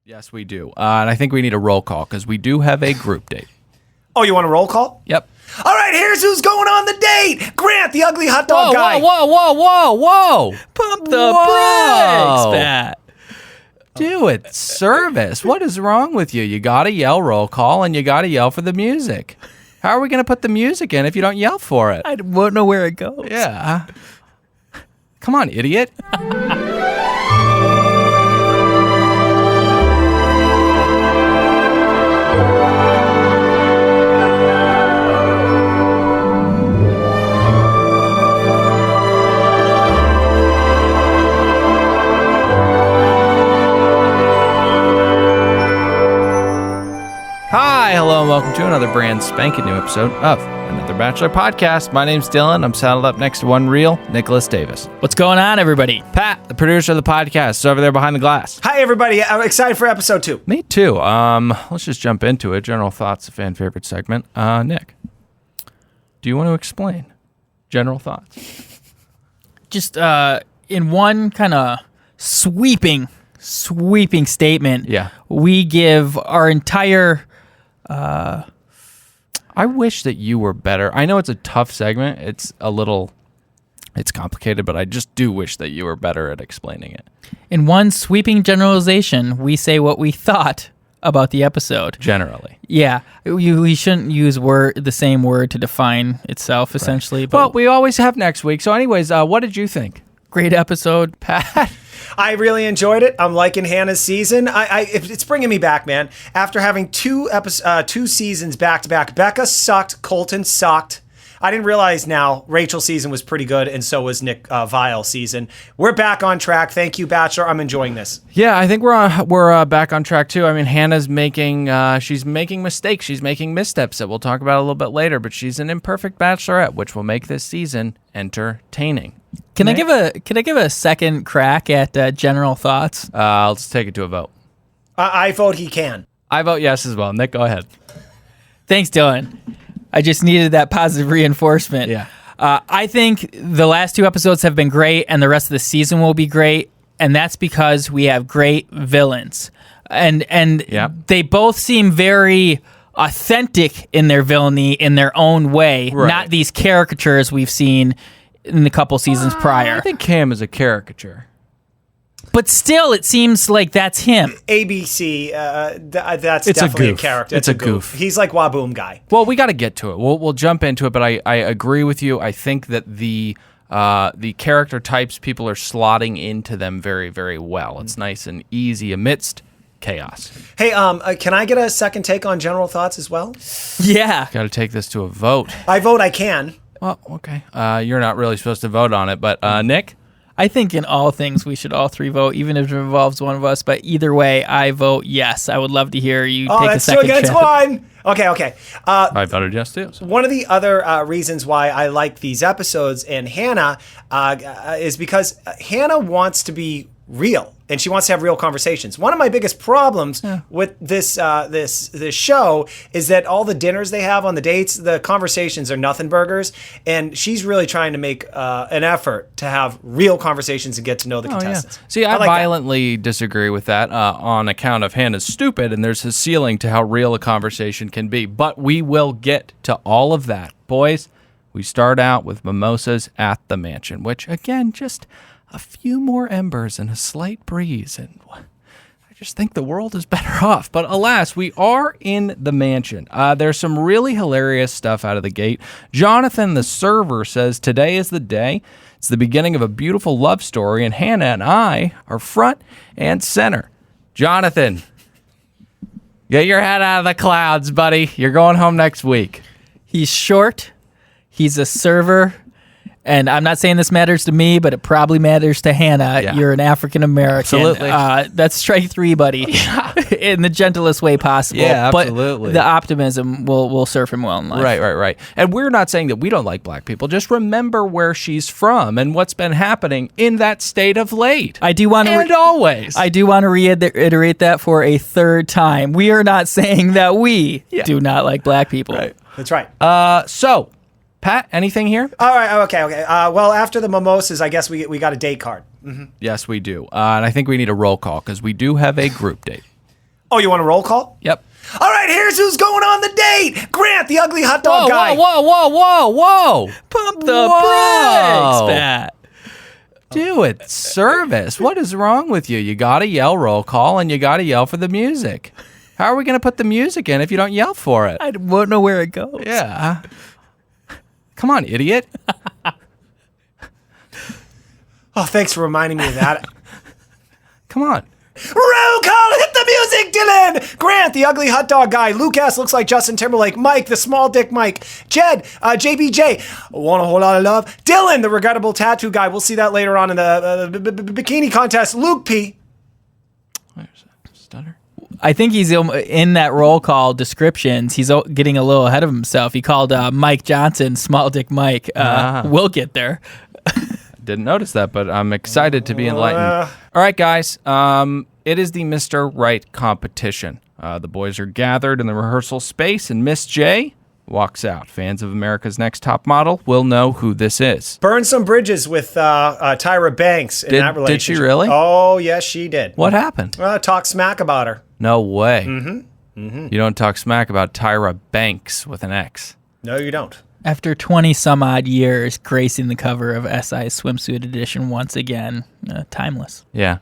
Yes, we do. And I think we need a roll call because we do have a group date. Oh, you want a roll call? Yep. All right, here's who's going on the date. Grant, the ugly hot dog guy. Whoa. Pump the brakes, Pat. Do it. Service. What is wrong with you? You got to yell roll call and you got to yell for the music. How are we going to put the music in if you don't yell for it? I won't know where it goes. Yeah. Come on, idiot. Hi, hello, and welcome to another brand spanking new episode of another Bachelor podcast. My name's Dylan. I'm saddled up next to one real Nicholas Davis. What's going on, everybody? Pat, the producer of the podcast, is over there behind the glass. Hi, everybody. I'm excited for episode 2. Me too. Let's just jump into it. General thoughts, a fan favorite segment. Nick, do you want to explain general thoughts? Just in one kind of sweeping statement, Yeah. we give our entire... I wish that you were better. I know it's a tough segment. It's complicated, but I just do wish that you were better at explaining it. In one sweeping generalization, we say what we thought about the episode. Generally. Yeah, we shouldn't use the same word to define itself, essentially. But Well, we always have next week. So anyways, what did you think? great episode, Pat. I really enjoyed it. I'm liking Hannah's season. It's bringing me back, man. After having two seasons back to back, Becca sucked, Colton sucked. I didn't realize now Rachel's season was pretty good, and so was Nick Vile's season. We're back on track. Thank you, Bachelor. I'm enjoying this. Yeah, I think we're back on track too. I mean, Hannah's she's making mistakes. She's making missteps that we'll talk about a little bit later. But she's an imperfect Bachelorette, which will make this season entertaining. Can I give a second crack at general thoughts? Let's take it to a vote. I vote he can. I vote yes as well. Nick, go ahead. Thanks, Dylan. I just needed that positive reinforcement. Yeah. I think the last 2 episodes have been great, and the rest of the season will be great, and that's because we have great villains. And Yep. They both seem very authentic in their villainy in their own way, Right. not these caricatures we've seen in the couple seasons prior. I think Cam is a caricature. But still, it seems like that's him. ABC, that's It's a definitely a goof. character. It's a goof. He's like Waboom guy. Well, we got to get to it. We'll jump into it, but I agree with you. I think that the character types, people are slotting into them very, very well. It's nice and easy amidst chaos. Hey, can I get a second take on general thoughts as well? Yeah. Got to take this to a vote. I vote I can. Well, okay. You're not really supposed to vote on it, but Nick? I think in all things we should all 3 vote, even if it involves one of us. But either way, I vote yes. I would love to hear you take a That's 2 second against chance. 1. Okay. I voted yes too. So. One of the other reasons why I like these episodes and Hannah is because Hannah wants to be real and she wants to have real conversations. One of my biggest problems with this show is that all the dinners they have on the dates, the conversations are nothing burgers, and she's really trying to make an effort to have real conversations and get to know the contestants. See, I like violently disagree with that on account of Hannah's stupid, and there's a ceiling to how real a conversation can be. But we will get to all of that. Boys, we start out with mimosas at the mansion, which, again, just a few more embers and a slight breeze, and I just think the world is better off. But alas, we are in the mansion. There's some really hilarious stuff out of the gate. Jonathan, the server, says, "Today is the day. It's the beginning of a beautiful love story, and Hannah and I are front and center." Jonathan, get your head out of the clouds, buddy. You're going home next week. He's short. He's a server. And I'm not saying this matters to me, but it probably matters to Hannah. Yeah. You're an African-American. Absolutely. That's strike 3, buddy. In the gentlest way possible. Yeah, absolutely. But the optimism will serve him well in life. Right. And we're not saying that we don't like black people. Just remember where she's from and what's been happening in that state of late. I do want to always. I do want to reiterate that for a 3rd time. We are not saying that we do not like black people. Right. That's right. So, Pat, anything here? All right. Okay. Well, after the mimosas, I guess we got a date card. Yes, we do. And I think we need a roll call because we do have a group date. Oh, you want a roll call? Yep. All right, here's who's going on the date. Grant, the ugly hot dog guy. Whoa. Pump the brakes, Pat. Do it. Service. What is wrong with you? You got to yell roll call and you got to yell for the music. How are we going to put the music in if you don't yell for it? I won't know where it goes. Yeah. Come on, idiot. Oh, thanks for reminding me of that. Come on. Roll call, hit the music, Dylan! Grant, the ugly hot dog guy. Lucas looks like Justin Timberlake. Mike, the small dick Mike. Jed, JBJ, want a whole lot of love. Dylan, the regrettable tattoo guy. We'll see that later on in the bikini contest. Luke P. Where's that stutter? I think he's in that roll call descriptions. He's getting a little ahead of himself. He called Mike Johnson Small Dick Mike. We'll get there. Didn't notice that, but I'm excited to be enlightened. All right, guys. It is the Mr. Right competition. The boys are gathered in the rehearsal space, and Miss J walks out. Fans of America's Next Top Model will know who this is. Burned some bridges with Tyra Banks in that relationship. Did she really? Oh, yes, she did. What happened? Talk smack about her. No way. You don't talk smack about Tyra Banks with an X. No, you don't. After 20 some odd years, gracing the cover of SI's Swimsuit Edition once again, timeless. Yeah.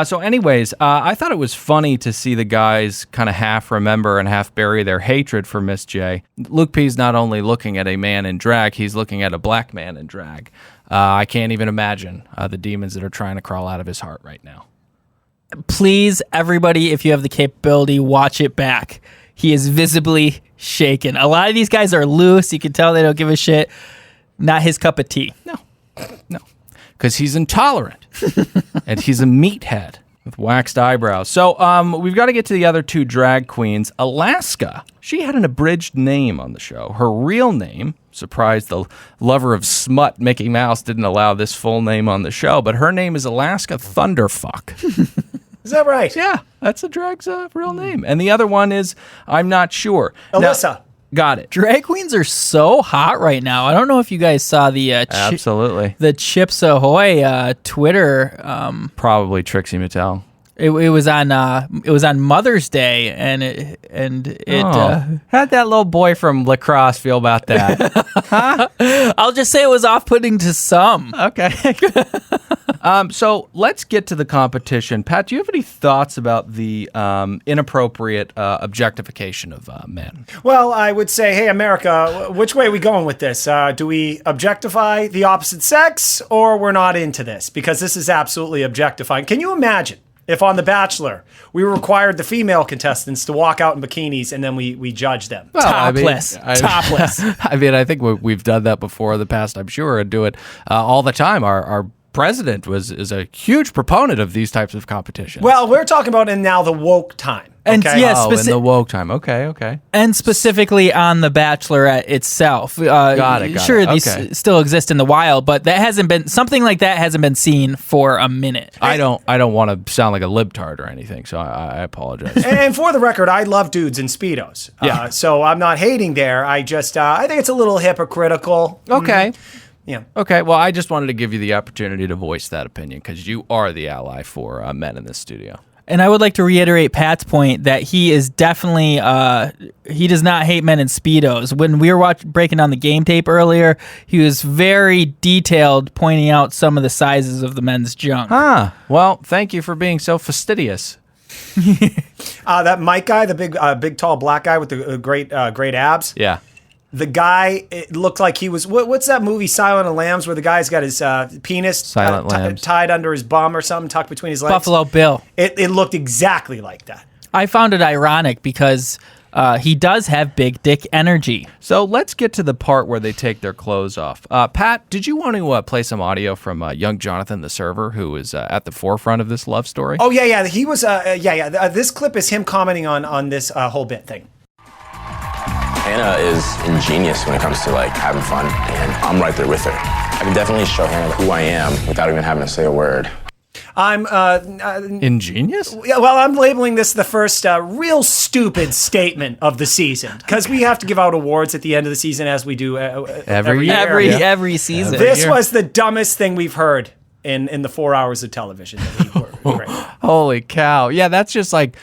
So anyways, I thought it was funny to see the guys kind of half remember and half bury their hatred for Miss J. Luke P's not only looking at a man in drag, he's looking at a black man in drag. I can't even imagine the demons that are trying to crawl out of his heart right now. Please, everybody, if you have the capability, watch it back. He is visibly shaken. A lot of these guys are loose. You can tell they don't give a shit. Not his cup of tea. No. Because he's intolerant. And he's a meathead with waxed eyebrows. So we've got to get to the other two drag queens. Alaska, she had an abridged name on the show. Her real name, surprised the lover of smut Mickey Mouse didn't allow this full name on the show, but her name is Alaska Thunderfuck. Is that right? Yeah, that's the drag's real name. And the other one is, I'm not sure. Alyssa. Now, got it. Drag queens are so hot right now. I don't know if you guys saw the Absolutely. The Chips Ahoy Twitter. Probably Trixie Mattel. It was on Mother's Day, and how'd that little boy from lacrosse feel about that? Huh? I'll just say it was off-putting to some. Okay. So let's get to the competition. Pat, do you have any thoughts about the inappropriate objectification of men? Well, I would say, hey, America, which way are we going with this? Do we objectify the opposite sex, or we're not into this? Because this is absolutely objectifying. Can you imagine if on The Bachelor we required the female contestants to walk out in bikinis and then we judge them? Well, topless. Topless. I mean, I think we've done that before in the past, I'm sure, and do it all the time. Our president is a huge proponent of these types of competitions. Well, we're talking about in now the woke time. And okay? yes, in the woke time. Okay. And specifically on The Bachelorette itself. Got it. Sure, these still exist in the wild, but that hasn't been something like that hasn't been seen for a minute. I don't want to sound like a libtard or anything, so I apologize. And for the record, I love dudes in Speedos. Yeah. So I'm not hating there. I just I think it's a little hypocritical. Okay. Yeah. Okay. Well, I just wanted to give you the opportunity to voice that opinion because you are the ally for men in this studio. And I would like to reiterate Pat's point that he is definitely he does not hate men in Speedos. When we were breaking down the game tape earlier, he was very detailed, pointing out some of the sizes of the men's junk. Well, thank you for being so fastidious. That Mike guy, the big tall black guy with the great abs. Yeah. The guy, it looked like he was, what's that movie, Silent of Lambs, where the guy's got his penis tied under his bum or something, tucked between his legs? Buffalo Bill. It looked exactly like that. I found it ironic because he does have big dick energy. So let's get to the part where they take their clothes off. Pat, did you want to play some audio from young Jonathan the server, who is at the forefront of this love story? Oh, yeah. He was, this clip is him commenting on this whole bit thing. Hannah is ingenious when it comes to like having fun, and I'm right there with her. I can definitely show Hannah who I am without even having to say a word. I'm ingenious? Yeah, well, I'm labeling this the first real stupid statement of the season because we have to give out awards at the end of the season as we do every year. Every season. This was the dumbest thing we've heard in the 4 hours of television that we were. Holy cow! Yeah, that's just like.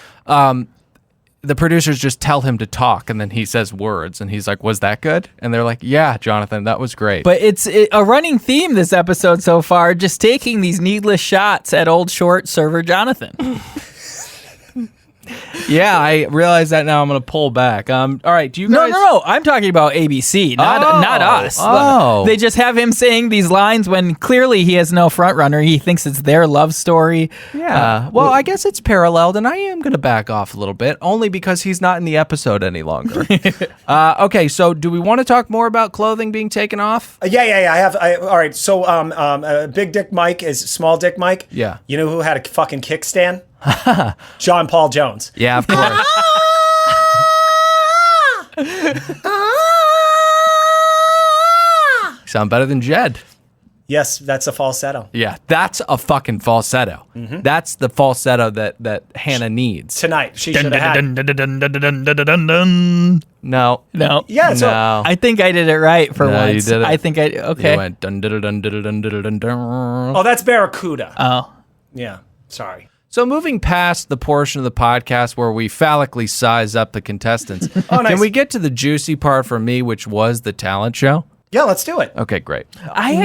the producers just tell him to talk, and then he says words, and he's like, was that good? And they're like, yeah, Jonathan, that was great. But it's a running theme this episode so far, just taking these needless shots at old short server Jonathan. Yeah, I realize that now. I'm going to pull back. All right, do you guys... No. I'm talking about ABC, not us. Oh. They just have him saying these lines when clearly he has no front runner. He thinks it's their love story. Yeah. Well, I guess it's paralleled, and I am going to back off a little bit, only because he's not in the episode any longer. Okay, so do we want to talk more about clothing being taken off? Yeah. All right. So, Big Dick Mike is Small Dick Mike. Yeah. You know who had a fucking kickstand? John Paul Jones. Yeah, of course. Sound better than Jed. Yes, that's a falsetto. Yeah, that's a fucking falsetto. Mm-hmm. That's the falsetto that Hannah needs. Tonight, she should have had. No. Yeah, so No. I think I did it right for No, once. you did it. I think okay. You went dun dun dun dun dun dun dun dun. Oh, that's Barracuda. Oh. Yeah, sorry. So moving past the portion of the podcast where we phallically size up the contestants, Oh, nice. can we get to the juicy part for me, which was the talent show? Yeah, let's do it. Okay, great. I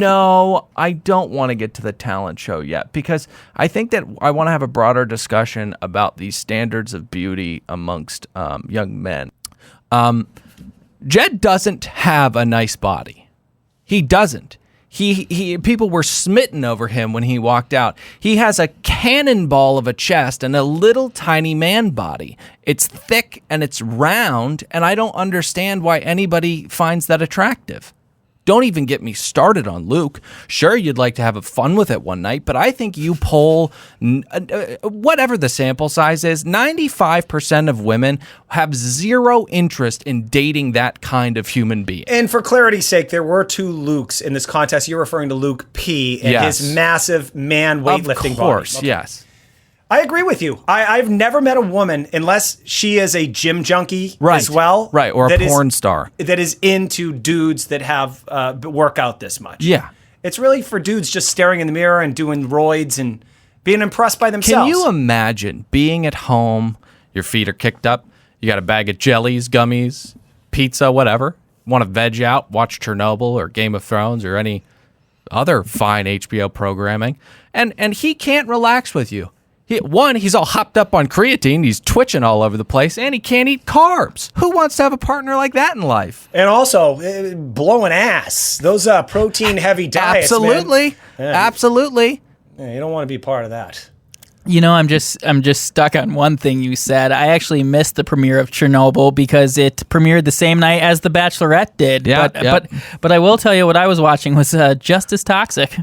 don't want to get to the talent show yet because I think that I want to have a broader discussion about the standards of beauty amongst young men. Jed doesn't have a nice body. He doesn't. He people were smitten over him when he walked out. He has a cannonball of a chest and a little tiny man body. It's thick and it's round, and I don't understand why anybody finds that attractive. Don't even get me started on Luke. Sure, you'd like to have fun with it one night, but I think you poll, whatever the sample size is, 95% of women have zero interest in dating that kind of human being. And for clarity's sake, there were two Lukes in this contest. You're referring to Luke P. and Yes. his massive man weightlifting Of course, body. Okay. yes. I agree with you. I've never met a woman, unless she is a gym junkie Right. as well. Right, or a that is- porn star. That is into dudes that have work out this much. Yeah. It's really for dudes just staring in the mirror and doing roids and being impressed by Can themselves. you imagine being at home, your feet are kicked up, you got a bag of jellies, gummies, pizza, whatever, want to veg out, watch Chernobyl or Game of Thrones or any other fine HBO programming, and he can't relax with you. He's all hopped up on creatine, he's twitching all over the place, and he can't eat carbs. Who wants to have a partner like that in life? And also, blowing ass. Those protein-heavy diets, Absolutely. man. Absolutely. Yeah, you don't want to be part of that. You know, I'm just stuck on one thing you said. I actually missed the premiere of Chernobyl because it premiered the same night as The Bachelorette did. Yeah, but I will tell you what I was watching was just as toxic.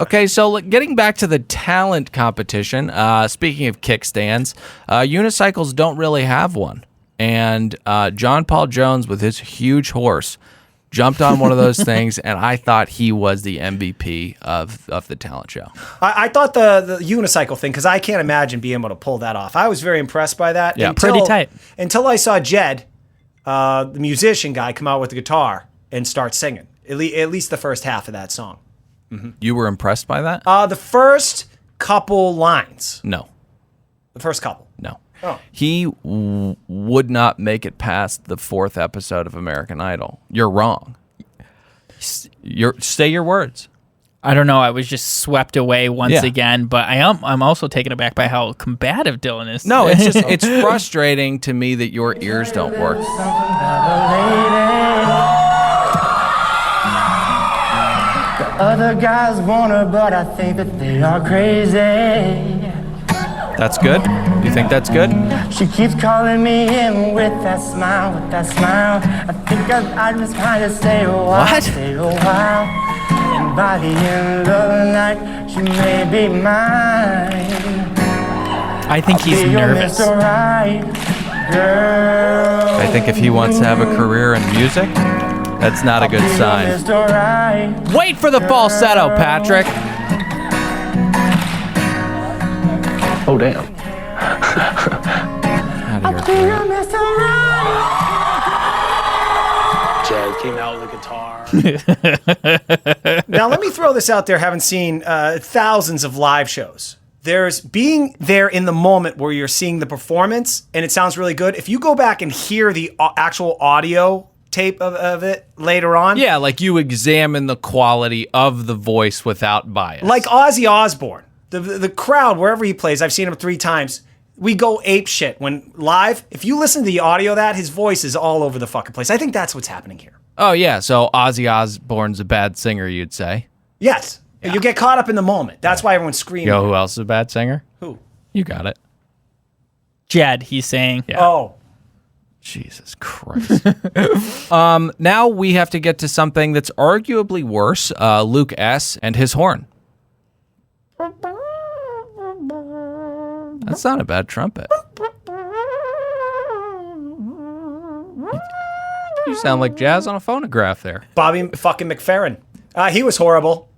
Okay, so getting back to the talent competition, speaking of kickstands, unicycles don't really have one. And John Paul Jones, with his huge horse, jumped on one of those things, and I thought he was the MVP of the talent show. I thought the unicycle thing, because I can't imagine being able to pull that off. I was very impressed by that. Yeah. Pretty tight. Until I saw Jed, the musician guy, come out with the guitar and start singing. At least the first half of that song. You were impressed by that? The first couple lines. No. The first couple. No. Oh. He would not make it past the 4th episode of American Idol. You're wrong. Say your words. I don't know. I was just swept away once Yeah. again, but I'm also taken aback by how combative Dylan is. No, it's just it's frustrating to me that your ears don't work. Other guys want her, but I think that they are crazy. That's good? You think that's good? She keeps calling me in with that smile, I think I just kind of stay a while, What? stay a while. And by the end of the night, she may be mine. I think he's Be your nervous. Mr. Right, girl. I think if he wants to have a career in music, that's not a good Be your sign. Mr. Right. Wait for the falsetto, Patrick. Oh, damn. Out of Be here. your Mr. Right. Jed came out with a guitar. Now, let me throw this out there, having seen thousands of live shows. there's being there in the moment where you're seeing the performance and it sounds really good. If you go back and hear the actual audio tape of it later on. Yeah, like you examine the quality of the voice without bias. Like Ozzy Osbourne, the crowd, wherever he plays, I've seen him 3 times. We go ape shit when live. If you listen to the audio of that, his voice is all over the fucking place. I think that's what's happening here. Oh, yeah. So Ozzy Osbourne's a bad singer, you'd say. Yes. Yeah. You get caught up in the moment. That's why everyone's screaming. You know who else is a bad singer? Who? You got it. Jed, he's saying. Yeah. Oh. Jesus Christ. Now we have to get to something that's arguably worse. Luke S. and his horn. That's not a bad trumpet. You sound like jazz on a phonograph there. Bobby fucking McFerrin. He was horrible.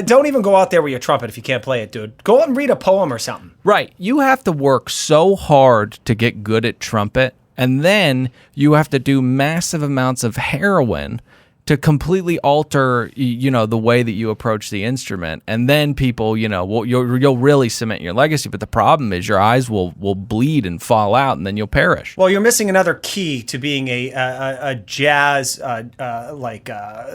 Don't even go out there with your trumpet if you can't play it, dude. Go out and read a poem or something. Right. You have to work so hard to get good at trumpet, and then you have to do massive amounts of heroin to completely alter, the way that you approach the instrument. And then people, you'll really cement your legacy. But the problem is your eyes will bleed and fall out, and then you'll perish. Well, you're missing another key to being a jazz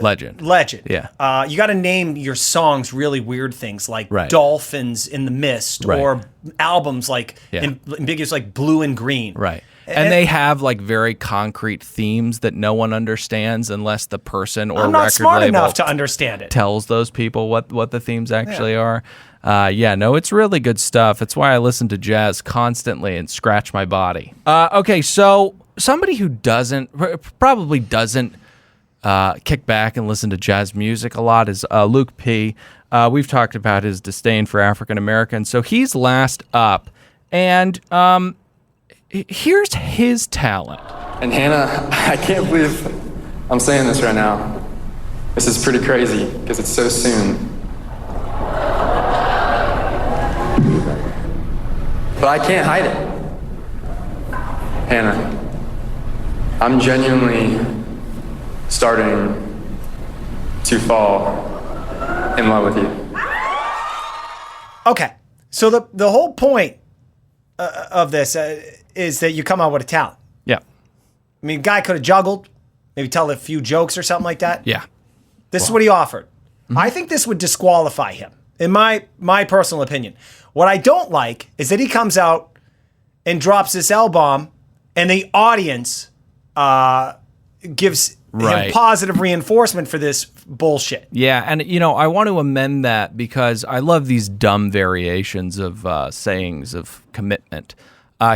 Legend. Yeah. You got to name your songs really weird things like Right. Dolphins in the Mist, Right. or albums like ambiguous like Blue and Green. Right. And they have like very concrete themes that no one understands unless the person or I'm not record smart label enough to understand it. tells those people what the themes actually are. It's really good stuff. It's why I listen to jazz constantly and scratch my body. Okay, so somebody who probably doesn't kick back and listen to jazz music a lot is Luke P. We've talked about his disdain for African Americans, so he's last up. And here's his talent. And Hannah, I can't believe I'm saying this right now. This is pretty crazy because it's so soon. But I can't hide it. Hannah, I'm genuinely starting to fall in love with you. Okay. So the whole point of this is that you come out with a talent. Yeah. I mean, guy could have juggled, maybe tell a few jokes or something like that. Yeah. This is what he offered. Mm-hmm. I think this would disqualify him, in my personal opinion. What I don't like is that he comes out and drops this L-bomb, and the audience gives him positive reinforcement for this bullshit. Yeah, and I want to amend that because I love these dumb variations of sayings of commitment.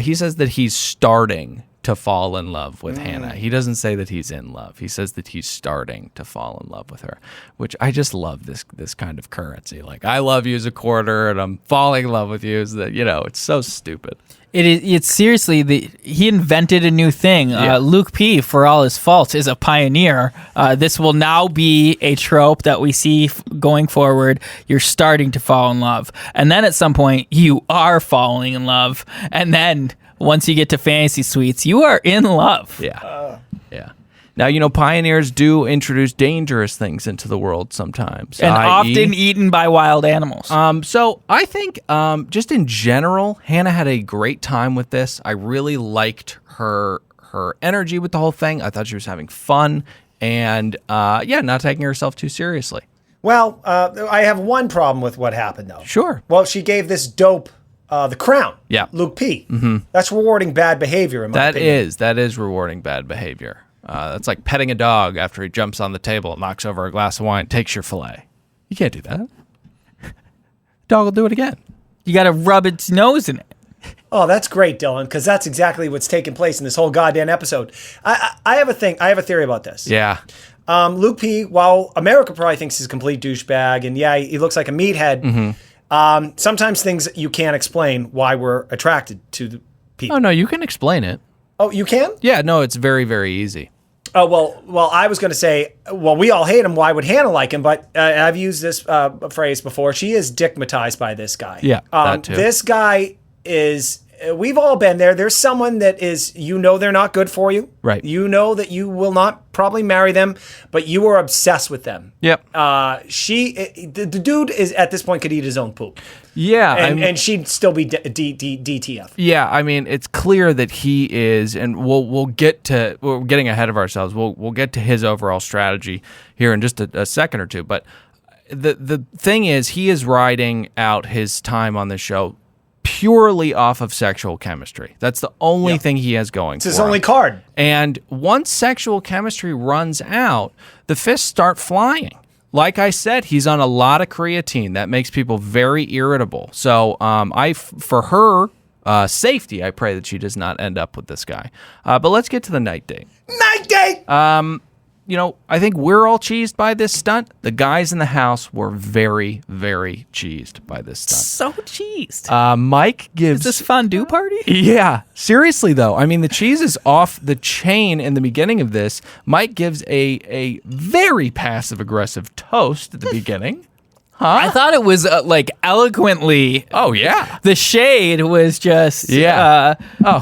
He says that he's starting to fall in love with Hannah. He doesn't say that he's in love. He says that he's starting to fall in love with her, which I just love this kind of currency. Like, I love you as a quarter, and I'm falling in love with you. Is that it's so stupid. It's seriously, he invented a new thing. Yeah. Luke P., for all his faults, is a pioneer. This will now be a trope that we see going forward. You're starting to fall in love. And then at some point, you are falling in love. And then once you get to fantasy suites, you are in love. Yeah. Yeah. Now, pioneers do introduce dangerous things into the world sometimes. And often eaten by wild animals. So I think just in general, Hannah had a great time with this. I really liked her energy with the whole thing. I thought she was having fun and, not taking herself too seriously. Well, I have one problem with what happened, though. Sure. Well, she gave this dope the crown. Yeah. Luke P. Mm-hmm. That's rewarding bad behavior, in my opinion. That is rewarding bad behavior. That's like petting a dog after he jumps on the table, knocks over a glass of wine, takes your fillet. You can't do that. Dog will do it again. You got to rub its nose in it. Oh, that's great, Dylan, because that's exactly what's taking place in this whole goddamn episode. I have a thing. I have a theory about this. Yeah. Luke P., while America probably thinks he's a complete douchebag, and he looks like a meathead, sometimes things you can't explain why we're attracted to the people. Oh, no, you can explain it. Oh, you can? Yeah, no, it's very, very easy. Oh, well, I was going to say, well, we all hate him. Why would Hannah like him? But I've used this phrase before. She is dickmatized by this guy. Yeah, that too. This guy is we've all been there. There's someone that is, they're not good for you. Right. You know that you will not probably marry them, but you are obsessed with them. Yep. The dude is at this point could eat his own poop. Yeah. And she'd still be DTF. Yeah, I mean, it's clear that he is, and we're getting ahead of ourselves. We'll get to his overall strategy here in just a second or two. But the thing is, he is riding out his time on the show purely off of sexual chemistry. That's the only thing he has going for him. It's his only card. And once sexual chemistry runs out, the fists start flying. Like I said, he's on a lot of creatine. That makes people very irritable. So for her safety, I pray that she does not end up with this guy. But let's get to the night date. Night date! I think we're all cheesed by this stunt. The guys in the house were very, very cheesed by this stunt. So cheesed. Mike gives... Is this fondue party? Yeah, seriously though. I mean, the cheese is off the chain in the beginning of this. Mike gives a very passive-aggressive toast at the beginning. I thought it was eloquently. Oh, yeah. The shade was just oh,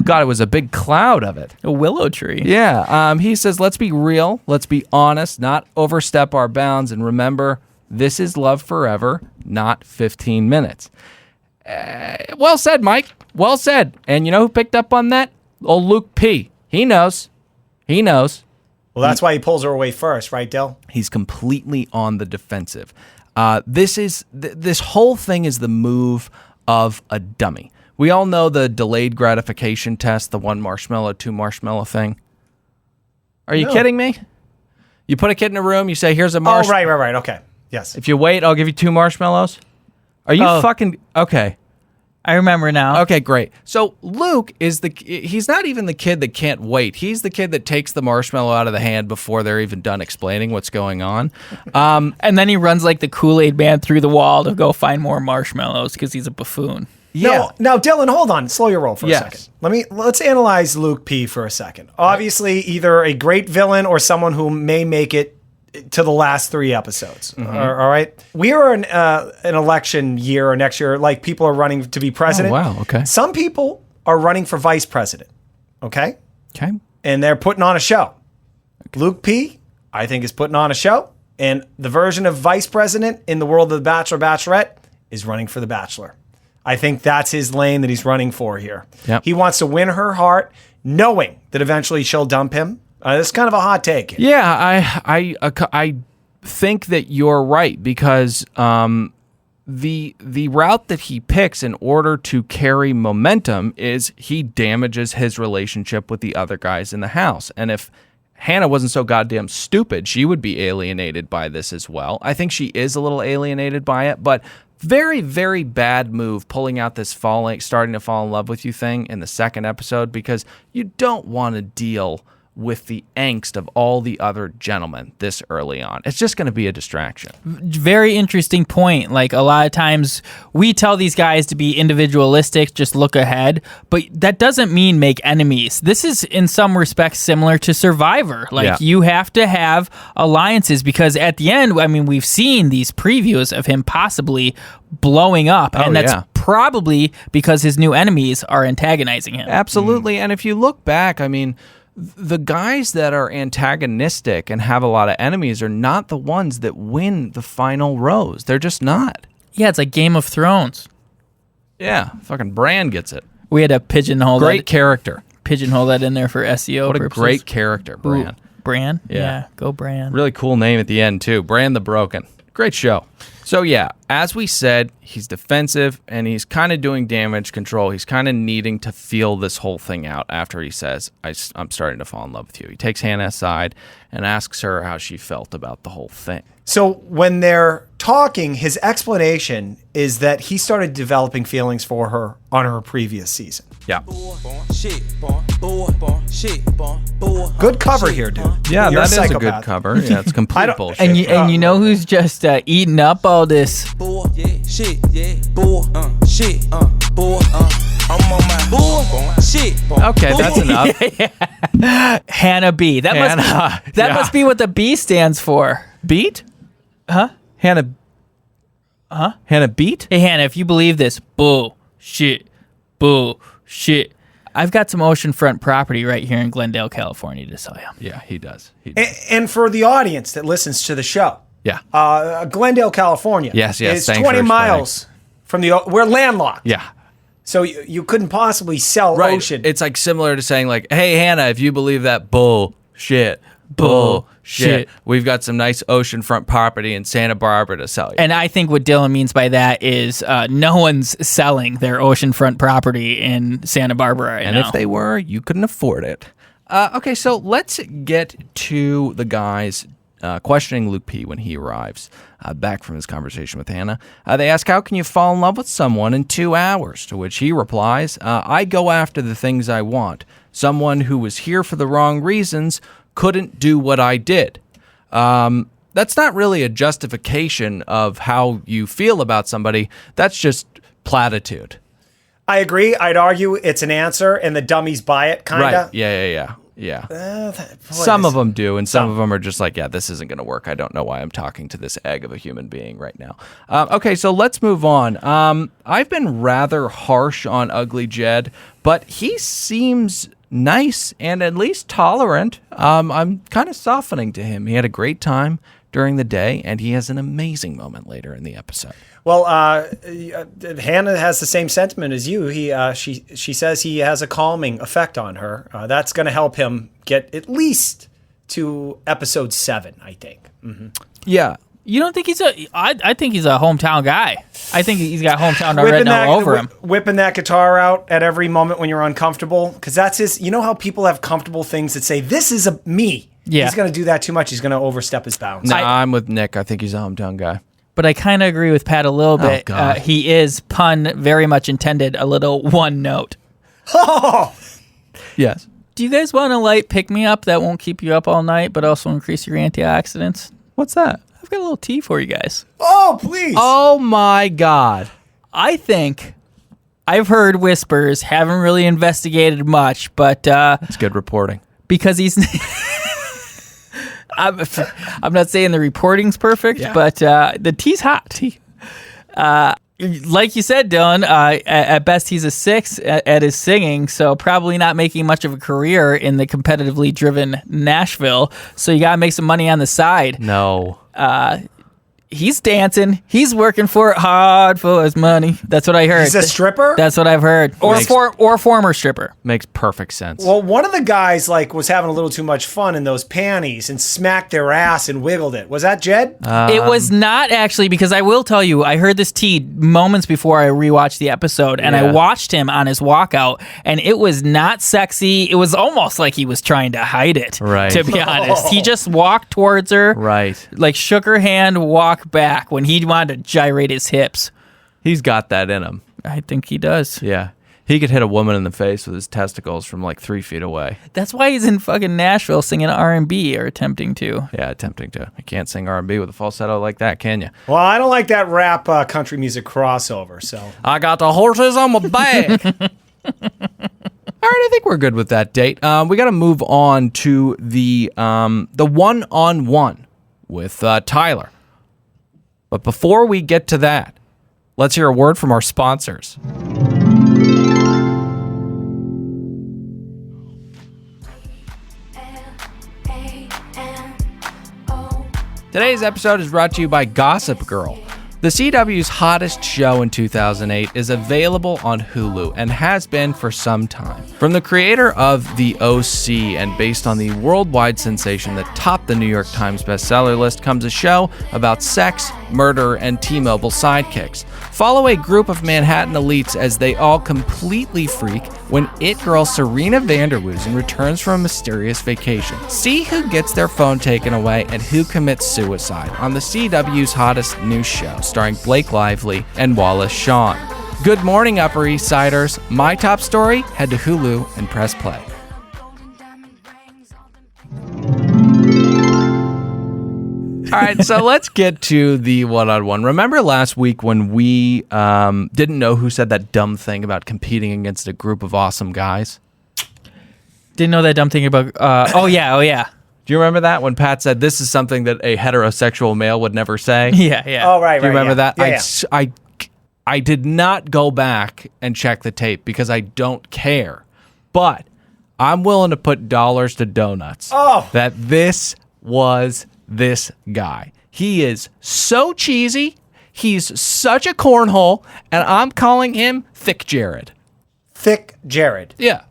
God, it was a big cloud of it. a willow tree. Yeah. He says, let's be real. Let's be honest, not overstep our bounds. And remember, this is love forever, not 15 minutes. Well said, Mike. Well said. And you know who picked up on that? Old Luke P. He knows. Well, that's why he pulls her away first, right, Dill? He's completely on the defensive. This whole thing is the move of a dummy. We all know the delayed gratification test, the 1 marshmallow, 2 marshmallow thing. Are you kidding me? You put a kid in a room, you say, here's a marshmallow. Oh, right. Okay. Yes. If you wait, I'll give you 2 marshmallows. Are you fucking... Okay. I remember now. Okay, great. So Luke he's not even the kid that can't wait. He's the kid that takes the marshmallow out of the hand before they're even done explaining what's going on. And then he runs like the Kool-Aid man through the wall to go find more marshmallows because he's a buffoon. Yeah. Now, Dylan, hold on. Slow your roll for Yes. a second. Let's analyze Luke P for a second. Obviously, either a great villain or someone who may make it to the last 3 episodes. All right. We are in an election year or next year, like people are running to be president. Oh, wow. Okay. Some people are running for vice president. Okay. Okay. And they're putting on a show. Luke P, I think, is putting on a show. And the version of vice president in the world of The Bachelor, Bachelorette is running for The Bachelor. I think that's his lane that he's running for here. Yep. He wants to win her heart, knowing that eventually she'll dump him. It's kind of a hot take. Yeah, I think that you're right because the route that he picks in order to carry momentum is he damages his relationship with the other guys in the house. And if Hannah wasn't so goddamn stupid, she would be alienated by this as well. I think she is a little alienated by it, but very, very bad move pulling out this starting to fall in love with you thing in the second episode because you don't want to deal with the angst of all the other gentlemen this early on. It's just going to be a distraction. Very interesting point. Like a lot of times we tell these guys to be individualistic, just look ahead, but that doesn't mean make enemies. This is in some respects similar to Survivor. Like you have to have alliances because at the end, I mean, we've seen these previews of him possibly blowing up and that's probably because his new enemies are antagonizing him. Absolutely. And if you look back, I mean, the guys that are antagonistic and have a lot of enemies are not the ones that win the final rose. They're just not. Yeah, it's like Game of Thrones. Yeah, fucking Bran gets it. We had to pigeonhole character. Pigeonhole that in there for SEO What purposes. a great character, Bran. Ooh, Bran? Yeah. Go Bran. Really cool name at the end, too. Bran the Broken. Great show. So, yeah, as we said, he's defensive and he's kind of doing damage control. He's kind of needing to feel this whole thing out after he says, I'm starting to fall in love with you. He takes Hannah aside and asks her how she felt about the whole thing. So when they're talking, his explanation is that he started developing feelings for her on her previous season. Yeah. Good cover here, dude. Yeah, You're that is a good psychopath. cover. Yeah, it's complete bullshit. And you know who's just eating up all this? I'm on my shit. Okay, that's enough. Hannah B. That must be what the B stands for. Beat? Huh? Hannah Beat? Hey Hannah, if you believe this, bull shit. shit. I've got some oceanfront property right here in Glendale, California to sell you. Yeah, he does. And for the audience that listens to the show, Glendale, California. Yes. It's Thanks 20 for miles from the. We're landlocked. Yeah. So you couldn't possibly sell ocean. It's like similar to saying like, hey, Hannah, if you believe that bullshit, we've got some nice oceanfront property in Santa Barbara to sell you. And I think what Dylan means by that is no one's selling their oceanfront property in Santa Barbara right now. And if they were, you couldn't afford it. Okay, so let's get to the guys questioning Luke P. when he arrives back from his conversation with Hannah. They ask, how can you fall in love with someone in 2 hours? To which he replies, I go after the things I want. Someone who was here for the wrong reasons couldn't do what I did. That's not really a justification of how you feel about somebody. That's just platitude. I agree. I'd argue it's an answer, and the dummies buy it, kind of. Right. Yeah. Some of them do, and some of them are just like, yeah, this isn't going to work. I don't know why I'm talking to this egg of a human being right now. Okay, so let's move on. I've been rather harsh on Ugly Jed, but he seems nice and at least tolerant. I'm kind of softening to him. He had a great time during the day, and he has an amazing moment later in the episode. Well, Hannah has the same sentiment as you. She says he has a calming effect on her. That's going to help him get at least to episode 7, I think. Mm-hmm. Yeah. You don't think I think he's a hometown guy. I think he's got hometown written all over him. Whipping that guitar out at every moment when you're uncomfortable. Because that's his, you know how people have comfortable things that say, this is me. Yeah. He's going to do that too much. He's going to overstep his bounds. No, I'm with Nick. I think he's a hometown guy. But I kind of agree with Pat a little bit. God. He is, pun very much intended, a little one note. Oh! Yes. Do you guys want a light pick-me-up that won't keep you up all night, but also increase your antioxidants? What's that? I've got a little tea for you guys. Oh, please. Oh, my God. I think I've heard whispers, haven't really investigated much, but That's good reporting. because he's... I'm not saying the reporting's perfect, but the tea's hot. Like you said, Dylan, at best he's a 6 at his singing, so probably not making much of a career in the competitively driven Nashville. So you got to make some money on the side. No. He's dancing. He's working for it hard for his money. That's what I heard. He's a stripper? That's what I've heard. Or former stripper. Makes perfect sense. Well, one of the guys was having a little too much fun in those panties and smacked their ass and wiggled it. Was that Jed? It was not actually, because I will tell you, I heard this tea moments before I rewatched the episode, and I watched him on his walkout, and it was not sexy. It was almost like he was trying to hide it, Right. to be honest. He just walked towards her, Right. like shook her hand, walked back when he wanted to gyrate his hips. He's got that in him. I think he does. Yeah. He could hit a woman in the face with his testicles from like 3 feet away. That's why he's in fucking Nashville singing R&B, or attempting to. Yeah, attempting to. You can't sing R&B with a falsetto like that, can you? Well, I don't like that rap country music crossover, so. I got the horses on my back. All right, I think we're good with that date. We got to move on to the one-on-one with Tyler. But before we get to that, let's hear a word from our sponsors. Today's episode is brought to you by Gossip Girl. The CW's hottest show in 2008 is available on Hulu and has been for some time. From the creator of The OC and based on the worldwide sensation that topped the New York Times bestseller list comes a show about sex, murder, and T-Mobile sidekicks. Follow a group of Manhattan elites as they all completely freak when It Girl Serena Vanderwoozen returns from a mysterious vacation. See who gets their phone taken away and who commits suicide on the CW's hottest new show, starring Blake Lively and Wallace Shawn. Good morning, Upper East Siders. My top story? Head to Hulu and press play. All right, so let's get to the one-on-one. Remember last week when we didn't know who said that dumb thing about competing against a group of awesome guys? Didn't know that dumb thing about... oh, yeah. Do you remember that when Pat said this is something that a heterosexual male would never say? Yeah. Oh, right. Do you remember that? Yeah. I did not go back and check the tape because I don't care. But I'm willing to put dollars to donuts that this was this guy. He is so cheesy. He's such a cornhole, and I'm calling him Thick Jared. Thick Jared. Yeah.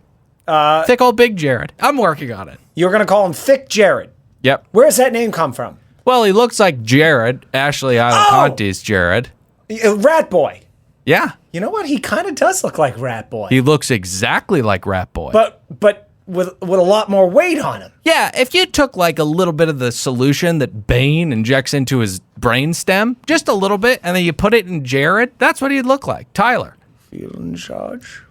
Thick old Big Jared. I'm working on it. You're going to call him Thick Jared. Yep. Where's that name come from? Well, he looks like Jared, Ashley Adelante's Jared. Rat Boy. Yeah. You know what? He kind of does look like Rat Boy. He looks exactly like Rat Boy. But with a lot more weight on him. Yeah, if you took like a little bit of the solution that Bane injects into his brainstem, just a little bit, and then you put it in Jared, that's what he'd look like. Tyler. Feeling charge.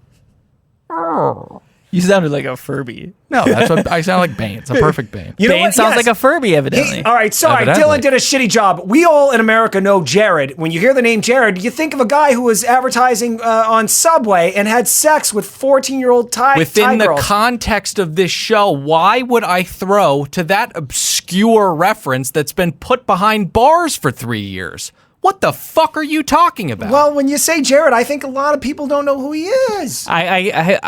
You sounded like a Furby. No, that's what I sound like. Bane. It's a perfect Bane. You know Bane what? sounds Yes. like a Furby, evidently. All right, sorry. Evidently. Dylan did a shitty job. We all in America know Jared. When you hear the name Jared, you think of a guy who was advertising on Subway and had sex with 14-year-old Thai Within the girls. context of this show, why would I throw to that obscure reference that's been put behind bars for 3 years? What the fuck are you talking about? Well, when you say Jared, I think a lot of people don't know who he is. I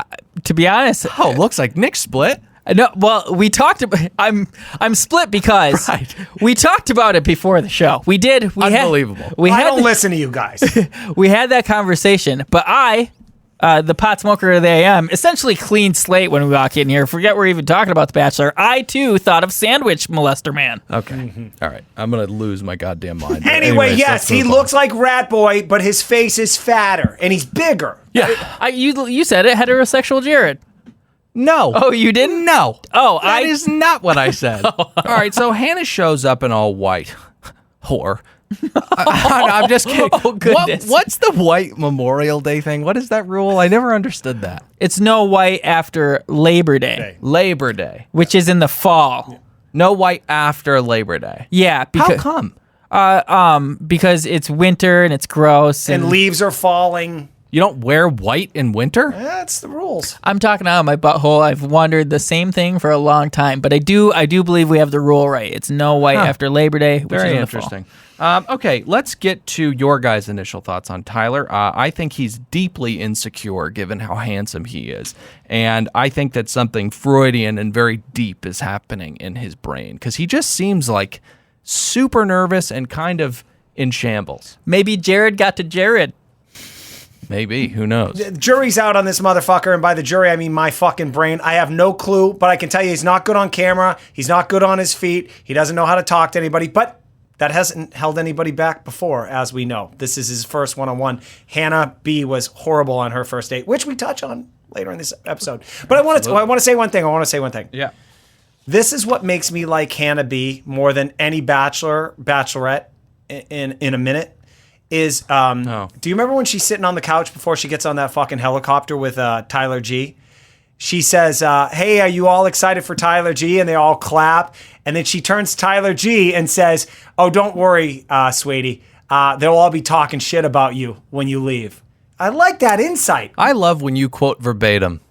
to be honest, oh, looks like Nick split. no. Well, we talked about. I'm split because Right. we talked about it before the show. We did. Unbelievable. We I had don't listen to you guys. we had that conversation, but the pot smoker of the AM, essentially clean slate when we walk in here. Forget we're even talking about The Bachelor. I too thought of Sandwich Molester Man. Okay. All right. I'm going to lose my goddamn mind. But Anyway, anyways, yes, let's he move on. looks like Rat Boy, but his face is fatter and he's bigger. Yeah. You said it, heterosexual Jared. No. Oh, you didn't? No. Oh, That is not what I said. All right, so Hannah shows up in all white. Whore. I'm just kidding. Oh, goodness. What's the white Memorial Day thing? What is that rule? I never understood that. It's no white after Labor Day, Labor Day. which is in the fall. No white after Labor Day. Yeah, How come? because it's winter and it's gross And leaves are falling. You don't wear white in winter? That's the rules. I'm talking out of my butthole. I've wondered the same thing for a long time, but I do believe we have the rule right. It's no white after Labor Day, which Very is in the fall. interesting. Okay, let's get to your guys' initial thoughts on Tyler. I think he's deeply insecure given how handsome he is. And I think that something Freudian and very deep is happening in his brain because he just seems like super nervous and kind of in shambles. Maybe Jared got to Jared. Maybe. Who knows? The jury's out on this motherfucker, and by the jury, I mean my fucking brain. I have no clue, but I can tell you he's not good on camera. He's not good on his feet. He doesn't know how to talk to anybody, but that hasn't held anybody back before, as we know. This is his first one-on-one. Hannah B was horrible on her first date, which we touch on later in this episode. But I want to say one thing. Yeah. This is what makes me like Hannah B more than any bachelorette in a minute. Is do you remember when she's sitting on the couch before she gets on that fucking helicopter with Tyler G? She says, hey, are you all excited for Tyler G? And they all clap. And then she turns to Tyler G and says, oh, don't worry, sweetie. They'll all be talking shit about you when you leave. I like that insight. I love when you quote verbatim.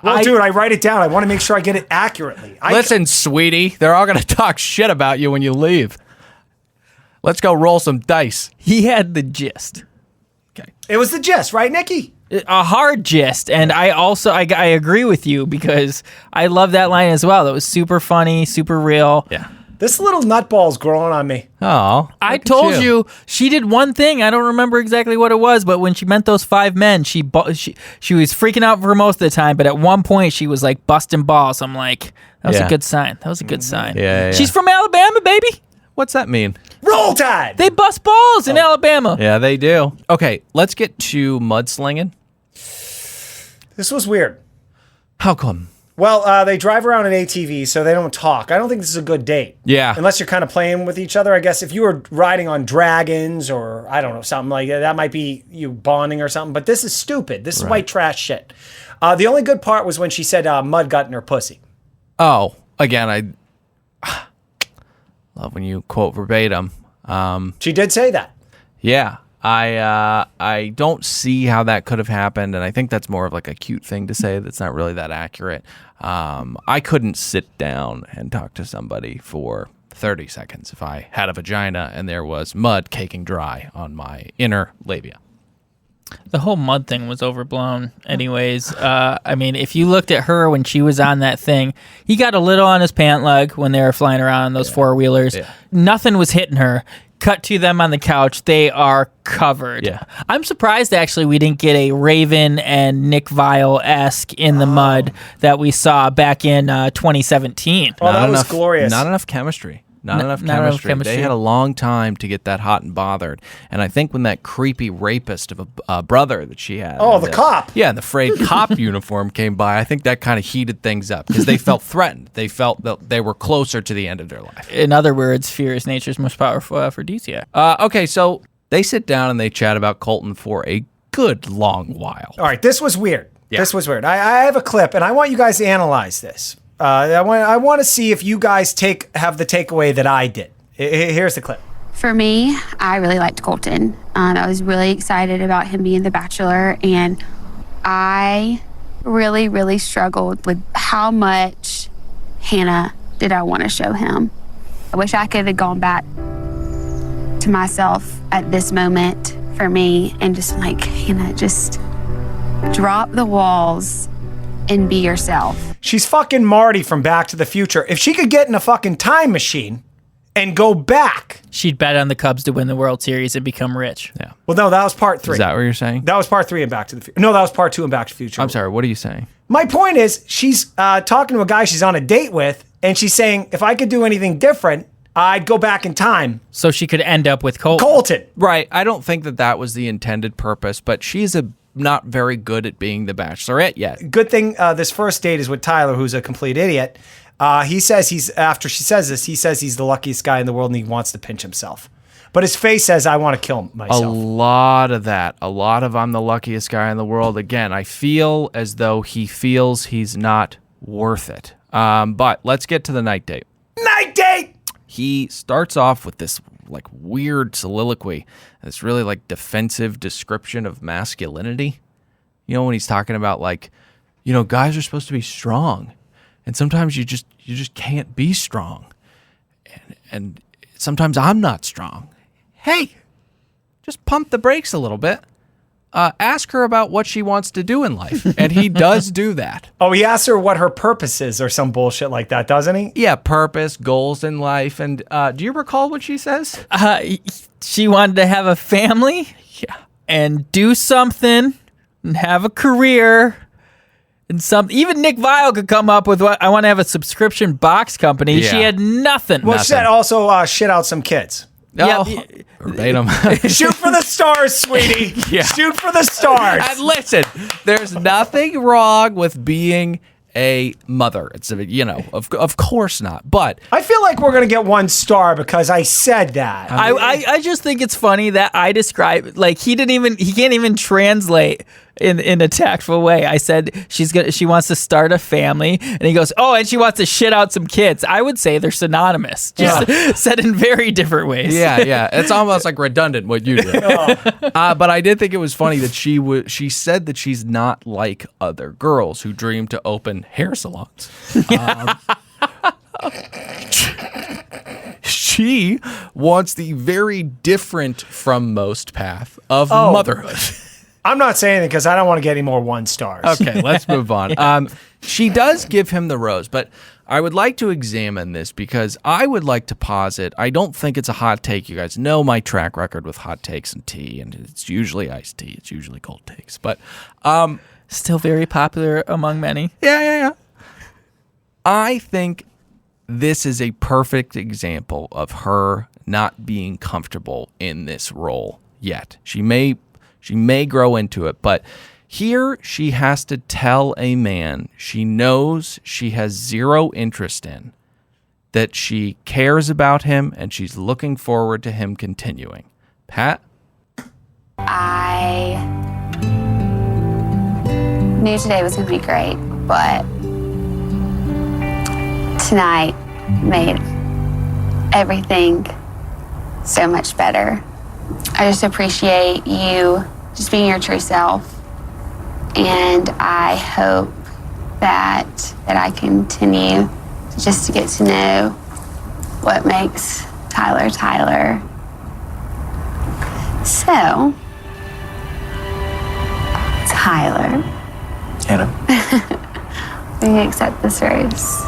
Well, dude, I write it down. I want to make sure I get it accurately. Listen, sweetie, they're all going to talk shit about you when you leave. Let's go roll some dice. He had the gist. Okay. It was the gist, right, Nikki? A hard gist, and I agree with you because I love that line as well. That was super funny, super real. Yeah. This little nutball's growing on me. Oh, I told you she did one thing. I don't remember exactly what it was, but when she met those 5 men, she was freaking out for most of the time. But at one point, she was like busting balls. I'm like, that was a good sign. That was a good sign. Yeah. She's from Alabama, baby. What's that mean? Roll Tide! They bust balls in Alabama. Yeah, they do. Okay, let's get to mudslinging. This was weird. How come? Well, they drive around in ATVs, so they don't talk. I don't think this is a good date. Yeah. Unless you're kind of playing with each other. I guess if you were riding on dragons or, I don't know, something like that, that might be you bonding or something. But this is stupid. This is white trash shit. The only good part was when she said mud got in her pussy. Oh, again, I love when you quote verbatim. She did say that. Yeah. I don't see how that could have happened, and I think that's more of like a cute thing to say that's not really that accurate. I couldn't sit down and talk to somebody for 30 seconds if I had a vagina and there was mud caking dry on my inner labia. The whole mud thing was overblown anyways. I mean, if you looked at her when she was on that thing, he got a little on his pant leg when they were flying around on those four-wheelers. Yeah. Nothing was hitting her. Cut to them on the couch. They are covered. Yeah. I'm surprised, actually, we didn't get a Raven and Nick Viall-esque in the mud that we saw back in 2017. Oh, that was glorious. Not enough chemistry. Not enough chemistry. They had a long time to get that hot and bothered. And I think when that creepy rapist of a brother that she had. Oh, the cop. Yeah, the frayed cop uniform came by. I think that kind of heated things up because they felt threatened. They felt that they were closer to the end of their life. In other words, fear is nature's most powerful aphrodisiac. Okay, so they sit down and they chat about Colton for a good long while. All right, this was weird. Yeah. This was weird. I have a clip, and I want you guys to analyze this. I want to see if you guys have the takeaway that I did. Here's the clip. For me, I really liked Colton. I was really excited about him being the Bachelor, and I really, really struggled with how much Hannah did I want to show him. I wish I could have gone back to myself at this moment for me and just like, Hannah, just drop the walls and be yourself. She's fucking Marty from Back to the Future. If she could get in a fucking time machine and go back, she'd bet on the Cubs to win the World Series and become rich. Yeah. Well, no, that was part 3. Is that what you're saying? That was part 3 in Back to the Future. No, that was part 2 in Back to the Future. I'm sorry, what are you saying? My point is, she's talking to a guy she's on a date with, and she's saying, if I could do anything different, I'd go back in time. So she could end up with Colton. Right. I don't think that was the intended purpose, but she's not very good at being the Bachelorette yet. Good thing this first date is with Tyler, who's a complete idiot. He says after she says this, he says he's the luckiest guy in the world and he wants to pinch himself. But his face says, I want to kill myself. A lot of that. A lot of I'm the luckiest guy in the world. Again, I feel as though he feels he's not worth it. But let's get to the night date. Night date! He starts off with this like weird soliloquy, this really like defensive description of masculinity. You know, when he's talking about like, you know, guys are supposed to be strong, and sometimes you just can't be strong, and sometimes I'm not strong. Hey, just pump the brakes a little bit. Ask her about what she wants to do in life, and he does do that. Oh, he asks her what her purpose is or some bullshit like that, doesn't he? Yeah, purpose, goals in life, and do you recall what she says? She wanted to have a family, and do something, and have a career, and some. Even Nick Viall could come up with what I want to have a subscription box company. Yeah. She had nothing. Well, she said also shit out some kids. No, verbatim. Shoot for the stars, sweetie. Yeah. Shoot for the stars. And listen, there's nothing wrong with being a mother. It's of course not. But I feel like we're gonna get 1 star because I said that. I just think it's funny that I describe like he can't even translate in a tactful way. I said she wants to start a family, and he goes, oh, and she wants to shit out some kids. I would say they're synonymous, just said in very different ways. Yeah. It's almost like redundant what you did. But I did think it was funny that she said that she's not like other girls who dream to open hair salons. She wants the very different from most path of motherhood. I'm not saying it because I don't want to get any more 1 stars. Okay, let's move on. She does give him the rose, but I would like to examine this because I would like to posit, I don't think it's a hot take. You guys know my track record with hot takes and tea, and it's usually iced tea. It's usually cold takes, but still very popular among many. Yeah. I think this is a perfect example of her not being comfortable in this role yet. She may grow into it, but here she has to tell a man she knows she has zero interest in that she cares about him and she's looking forward to him continuing. Pat? I knew today was going to be great, but tonight made everything so much better. I just appreciate you just being your true self, and I hope that I continue just to get to know what makes Tyler. So Tyler, Hannah, will you accept this rose?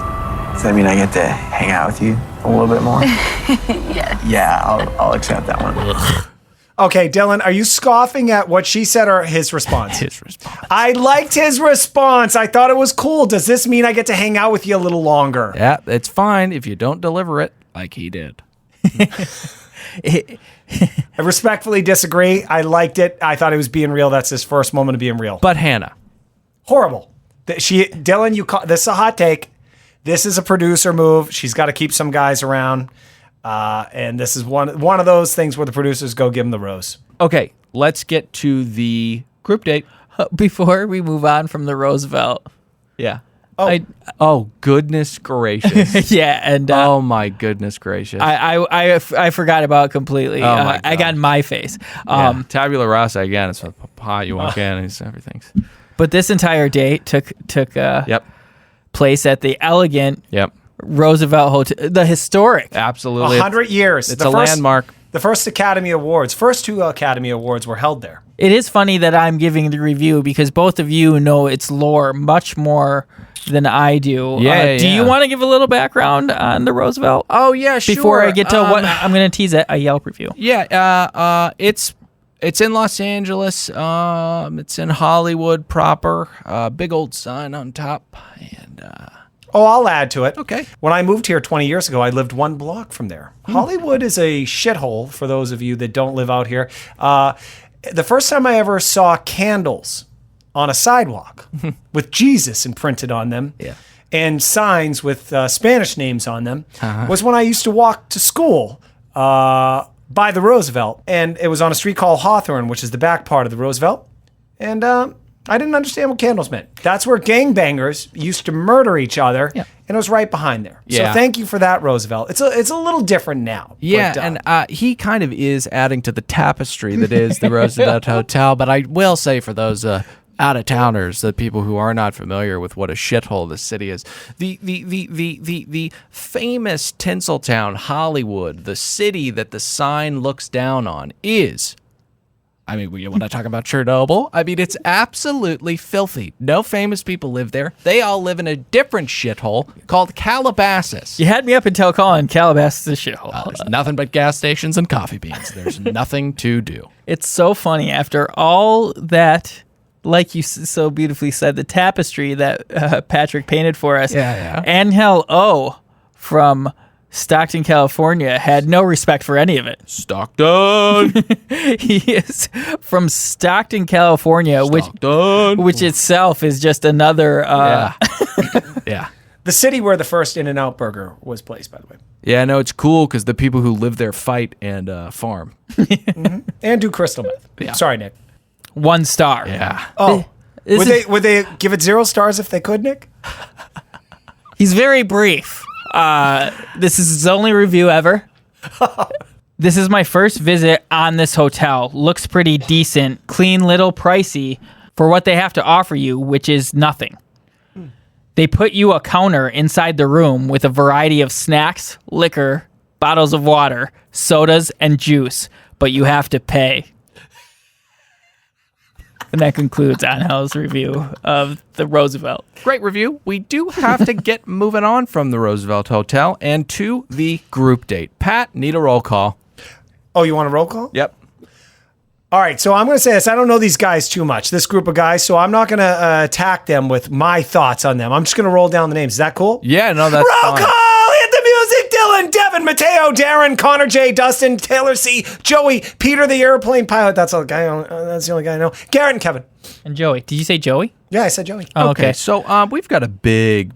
does that mean I get to hang out with you a little bit more? Yes. Yeah, I'll accept that one. Okay, Dylan, are you scoffing at what she said or his response? His response. I liked his response. I thought it was cool. Does this mean I get to hang out with you a little longer? Yeah, it's fine if you don't deliver it like he did. I respectfully disagree. I liked it. I thought he was being real. That's his first moment of being real. But Hannah. Horrible. Dylan, this is a hot take. This is a producer move. She's got to keep some guys around. And this is one of those things where the producers go give him the rose. Okay, let's get to the group date. Before we move on from the Roosevelt. Yeah. Oh. Oh, goodness gracious. Yeah, and oh, my goodness gracious. I forgot about it completely. Oh, my I got in my face. Yeah, tabula rasa again. It's hot. You walk in and it's everything's. But this entire date took Yep. place at the elegant Yep. Roosevelt Hotel, the historic. Absolutely. 100 years. It's a landmark. The first Academy Awards, first 2 Academy Awards were held there. It is funny that I'm giving the review because both of you know its lore much more than I do. Yeah, Do you want to give a little background on the Roosevelt? Oh, yeah, sure. Before I get to what I'm going to tease a Yelp review. Yeah, it's in Los Angeles. It's in Hollywood proper. Big old sign on top. And Oh, I'll add to it. Okay. When I moved here 20 years ago, I lived 1 block from there. Hollywood is a shithole for those of you that don't live out here. The first time I ever saw candles on a sidewalk with Jesus imprinted on them and signs with Spanish names on them was when I used to walk to school by the Roosevelt. And it was on a street called Hawthorne, which is the back part of the Roosevelt. And I didn't understand what candles meant. That's where gangbangers used to murder each other, and it was right behind there. Yeah. So thank you for that, Roosevelt. It's a little different now. yeah, but, and he kind of is adding to the tapestry that is the Roosevelt Hotel. But I will say for those out-of-towners, the people who are not familiar with what a shithole this city is, the famous Tinseltown, Hollywood, the city that the sign looks down on is... I mean, you want to talk about Chernobyl? I mean, it's absolutely filthy. No famous people live there. They all live in a different shithole called Calabasas. You had me up until calling Calabasas a shithole. There's nothing but gas stations and coffee beans. There's nothing to do. It's so funny. After all that, like you so beautifully said, the tapestry that Patrick painted for us, Angel O from Stockton, California, had no respect for any of it. Stockton! He is from Stockton, California, which itself is just another... Yeah. the city where the first In-N-Out burger was placed, by the way. Yeah, no, it's cool because the people who live there fight and farm. And do crystal meth. Yeah. Sorry, Nick. 1 star. Yeah. Oh. Would they give it 0 stars if they could, Nick? He's very brief. This is his only review ever. This is my first visit on this hotel. Looks pretty decent, clean, little pricey for what they have to offer you, which is nothing. They put you a counter inside the room with a variety of snacks, liquor, bottles of water, sodas, and juice, but you have to pay. And that concludes Angel's review of the Roosevelt. Great review. We do have to get moving on from the Roosevelt Hotel and to the group date. Pat, need a roll call. Oh, you want a roll call? Yep. All right, so I'm going to say this. I don't know these guys too much, this group of guys, so I'm not going to attack them with my thoughts on them. I'm just going to roll down the names. Is that cool? Yeah, no, that's roll fine. call! Hit the music! Dylan, Devin, Mateo, Darren, Connor J, Dustin, Taylor C, Joey, Peter the airplane pilot. That's the only guy I know. Garrett and Kevin. And Joey. Did you say Joey? Yeah, I said Joey. Oh, okay. So we've got a big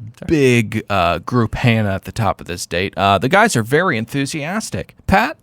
group Hannah at the top of this date. The guys are very enthusiastic. Pat?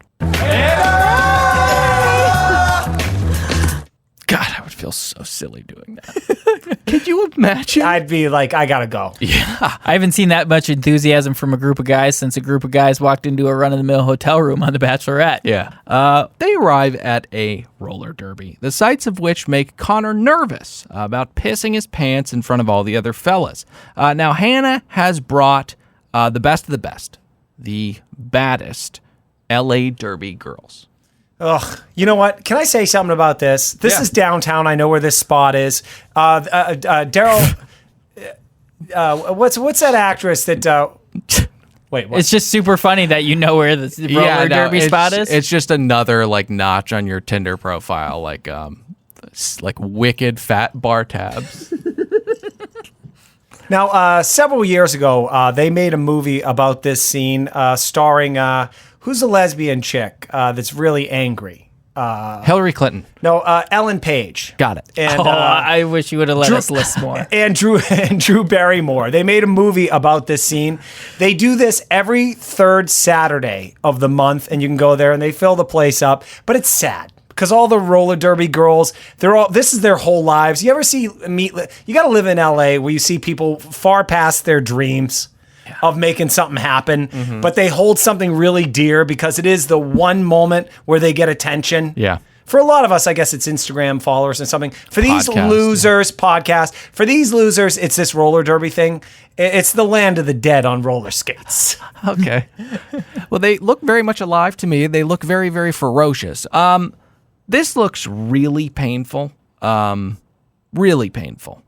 God, I would feel so silly doing that. Could you imagine? I'd be like, I gotta go. Yeah. I haven't seen that much enthusiasm from a group of guys since a group of guys walked into a run-of-the-mill hotel room on The Bachelorette. Yeah. They arrive at a roller derby, the sights of which make Connor nervous about pissing his pants in front of all the other fellas. Now, Hannah has brought the best of the best, the baddest LA Derby girls. Ugh. You know what? Can I say something about this? This is downtown. I know where this spot is. Daryl, what's that actress that? Wait, what? It's just super funny that you know where the roller derby spot is. It's just another like notch on your Tinder profile, like wicked fat bar tabs. Now, several years ago, they made a movie about this scene, starring who's the lesbian chick that's really angry? Hillary Clinton. No, Ellen Page. Got it. And I wish you would have let us list more. And Drew Barrymore. They made a movie about this scene. They do this every third Saturday of the month, and you can go there and they fill the place up. But it's sad because all the roller derby girls, this is their whole lives. You ever you got to live in LA where you see people far past their dreams of making something happen, but they hold something really dear because it is the one moment where they get attention. Yeah. For a lot of us, I guess it's Instagram followers and something. For these Podcast, for these losers, it's this roller derby thing. It's the land of the dead on roller skates. Okay. Well, they look very much alive to me. They look very, very ferocious. This looks really painful. Really painful.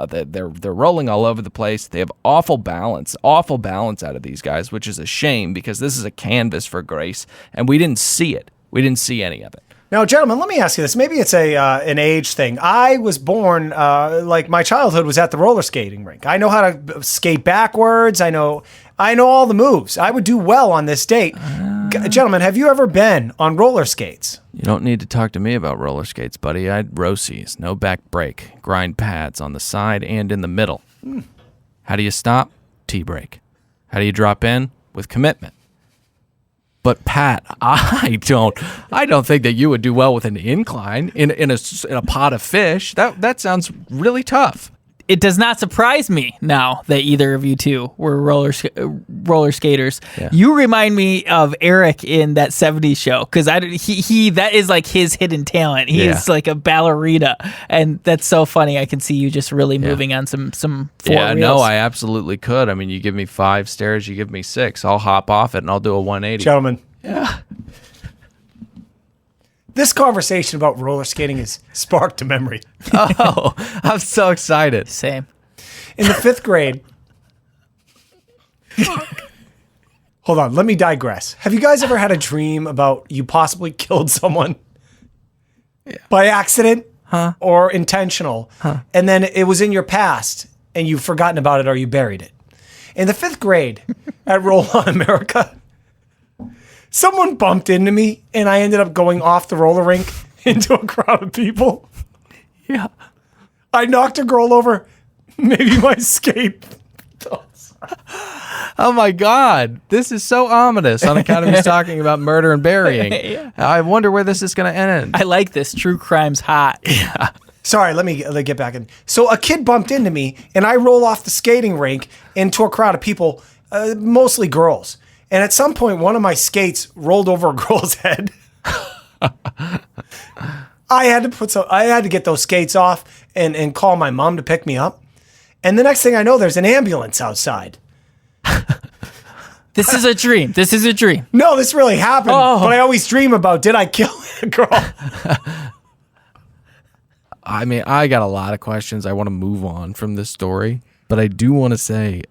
They're rolling all over the place. They have awful balance out of these guys, which is a shame because this is a canvas for grace, and we didn't see it. We didn't see any of it. Now, gentlemen, let me ask you this. Maybe it's an age thing. I was born, my childhood was at the roller skating rink. I know how to skate backwards. I know all the moves. I would do well on this date. Gentlemen, have you ever been on roller skates? You don't need to talk to me about roller skates, buddy. I had Rossies, no back brake, grind pads on the side and in the middle. How do you stop? T-brake. How do you drop in? With commitment. But Pat, I don't think that you would do well with an incline in a pot of fish. That sounds really tough. It does not surprise me now that either of you two were roller skaters. Yeah. You remind me of Eric in that 70s show because he that is like his hidden talent. He is like a ballerina, and that's so funny. I can see you just really moving on some four wheels. No, I absolutely could. I mean, you give me 5 stairs, you give me 6. I'll hop off it and I'll do a 180. Gentlemen. Yeah. This conversation about roller skating has sparked a memory. Oh, I'm so excited. Same. In the 5th grade. Hold on, let me digress. Have you guys ever had a dream about you possibly killed someone by accident or intentional, and then it was in your past and you've forgotten about it or you buried it? In the 5th grade at Roll On America, someone bumped into me, and I ended up going off the roller rink into a crowd of people. Yeah. I knocked a girl over. Maybe my skate. Oh, my God. This is so ominous on account of us talking about murder and burying. Yeah. I wonder where this is going to end. I like this. True crime's hot. Yeah. Sorry, let me get back in. So a kid bumped into me, and I roll off the skating rink into a crowd of people, mostly girls. And at some point, one of my skates rolled over a girl's head. I had to get those skates off and call my mom to pick me up. And the next thing I know, there's an ambulance outside. This is a dream. This is a dream. No, this really happened. Oh. But I always dream about, did I kill a girl? I mean, I got a lot of questions. I want to move on from this story. But I do want to say...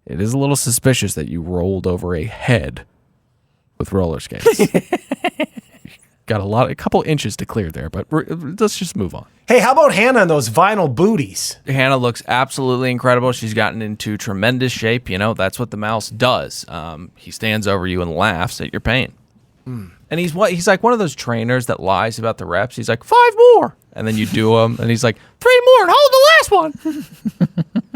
it is a little suspicious that you rolled over a head with roller skates. Got a couple inches to clear there, but let's just move on. Hey, how about Hannah and those vinyl booties? Hannah looks absolutely incredible. She's gotten into tremendous shape. You know, that's what the mouse does. He stands over you and laughs at your pain. And he's like one of those trainers that lies about the reps. He's like, 5 more. And then you do them, and he's like, 3 more, and hold the last one.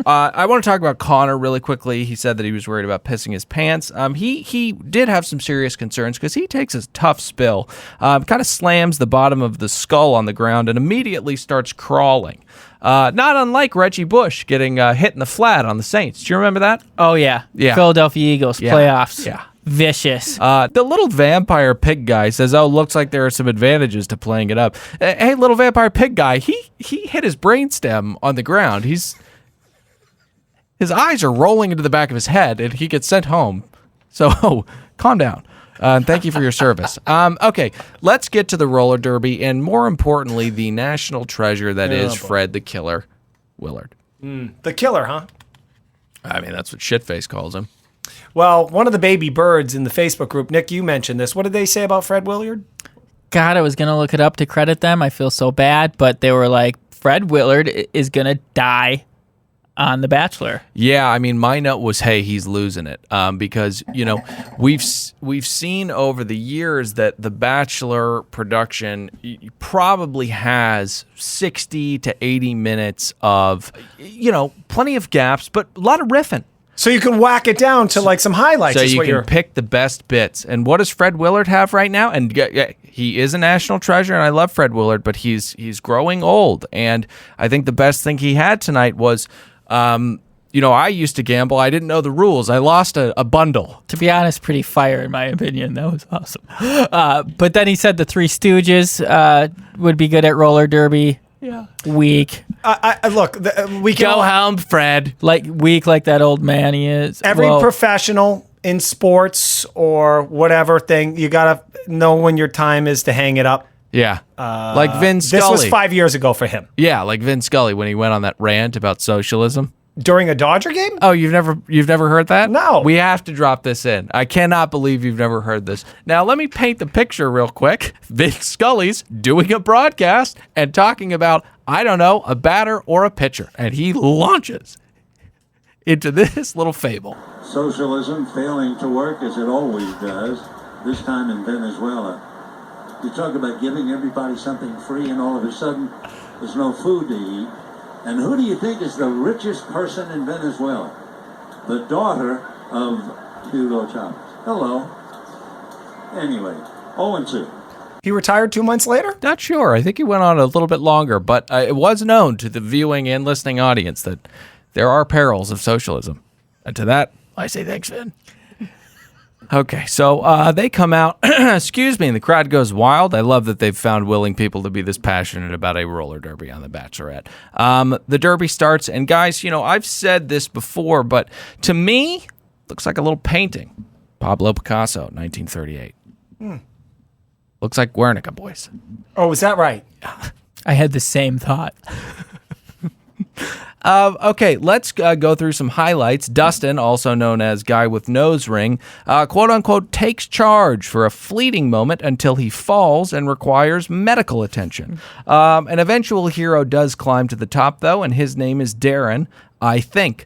I want to talk about Connor really quickly. He said that he was worried about pissing his pants. He did have some serious concerns because he takes a tough spill, kind of slams the bottom of the skull on the ground, and immediately starts crawling. Not unlike Reggie Bush getting hit in the flat on the Saints. Do you remember that? Oh, yeah. Yeah. Philadelphia Eagles playoffs. Yeah. Vicious. The little vampire pig guy says, "Oh, looks like there are some advantages to playing it up." Hey, little vampire pig guy, he hit his brainstem on the ground. His eyes are rolling into the back of his head, and he gets sent home. So, calm down. Thank you for your service. Okay, let's get to the roller derby, and more importantly, the national treasure that is Fred the Killer Willard. The killer, huh? I mean, that's what Shitface calls him. Well, one of the baby birds in the Facebook group, Nick, you mentioned this. What did they say about Fred Willard? God, I was going to look it up to credit them. I feel so bad, but they were like, Fred Willard is going to die on The Bachelor. Yeah, I mean, my note was, hey, he's losing it, because we've seen over the years that The Bachelor production probably has 60 to 80 minutes of plenty of gaps, but a lot of riffing. So you can whack it down to like some highlights. So you can pick the best bits. And what does Fred Willard have right now? And he is a national treasure, and I love Fred Willard, but he's growing old. And I think the best thing he had tonight was, I used to gamble. I didn't know the rules. I lost a bundle. To be honest, pretty fire in my opinion. That was awesome. But then he said the Three Stooges would be good at roller derby. Yeah. Weak. Look, we can go home, Fred. Weak like that old man he is. Every professional in sports or whatever thing, you got to know when your time is to hang it up. Yeah. Like Vin Scully. This was 5 years ago for him. Yeah, like Vin Scully when he went on that rant about socialism. During a Dodger game? Oh, you've never heard that? No. We have to drop this in. I cannot believe you've never heard this. Now, let me paint the picture real quick. Vin Scully's doing a broadcast and talking about, I don't know, a batter or a pitcher. And he launches into this little fable. Socialism failing to work as it always does, this time in Venezuela. You talk about giving everybody something free and all of a sudden there's no food to eat. And who do you think is the richest person in Venezuela? The daughter of Hugo Chavez. Hello. Anyway, 0-2. He retired 2 months later? Not sure. I think he went on a little bit longer, but it was known to the viewing and listening audience that there are perils of socialism. And to that, I say thanks, Vin. Okay, so they come out, excuse me, and the crowd goes wild. I love that they've found willing people to be this passionate about a roller derby on The Bachelorette. The derby starts, and guys, I've said this before, but to me, looks like a little painting. Pablo Picasso, 1938. Looks like Guernica, boys. Oh, is that right? I had the same thought. Okay, let's go through some highlights. Dustin, also known as Guy with Nose Ring, quote-unquote, takes charge for a fleeting moment until he falls and requires medical attention. An eventual hero does climb to the top, though, and his name is Darren, I think.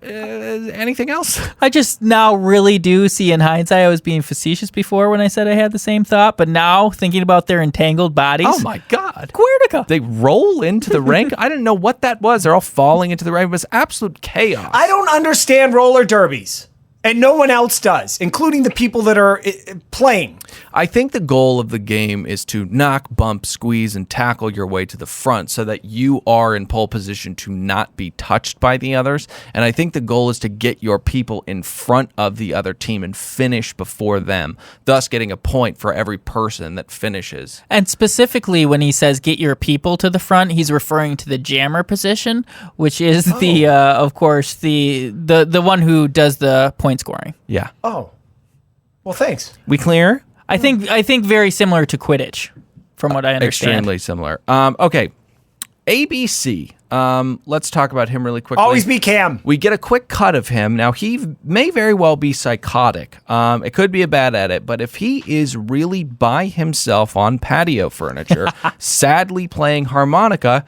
Anything else? I just now really do see in hindsight, I was being facetious before when I said I had the same thought, but now thinking about their entangled bodies. Oh my God. Guernica. They roll into the ring. I didn't know what that was. They're all falling into the ring. It was absolute chaos. I don't understand roller derbies. And no one else does, including the people that are playing. I think the goal of the game is to knock, bump, squeeze, and tackle your way to the front so that you are in pole position to not be touched by the others. And I think the goal is to get your people in front of the other team and finish before them, thus getting a point for every person that finishes. And specifically when he says get your people to the front, he's referring to the jammer position, which is the, of course, the one who does the point scoring. Yeah. Oh. Well, thanks. We clear? I think very similar to Quidditch, from what I understand. Extremely similar. Okay. ABC. Let's talk about him really quickly. Always be Cam. We get a quick cut of him. Now, he may very well be psychotic. It could be a bad edit, but if he is really by himself on patio furniture, sadly playing harmonica,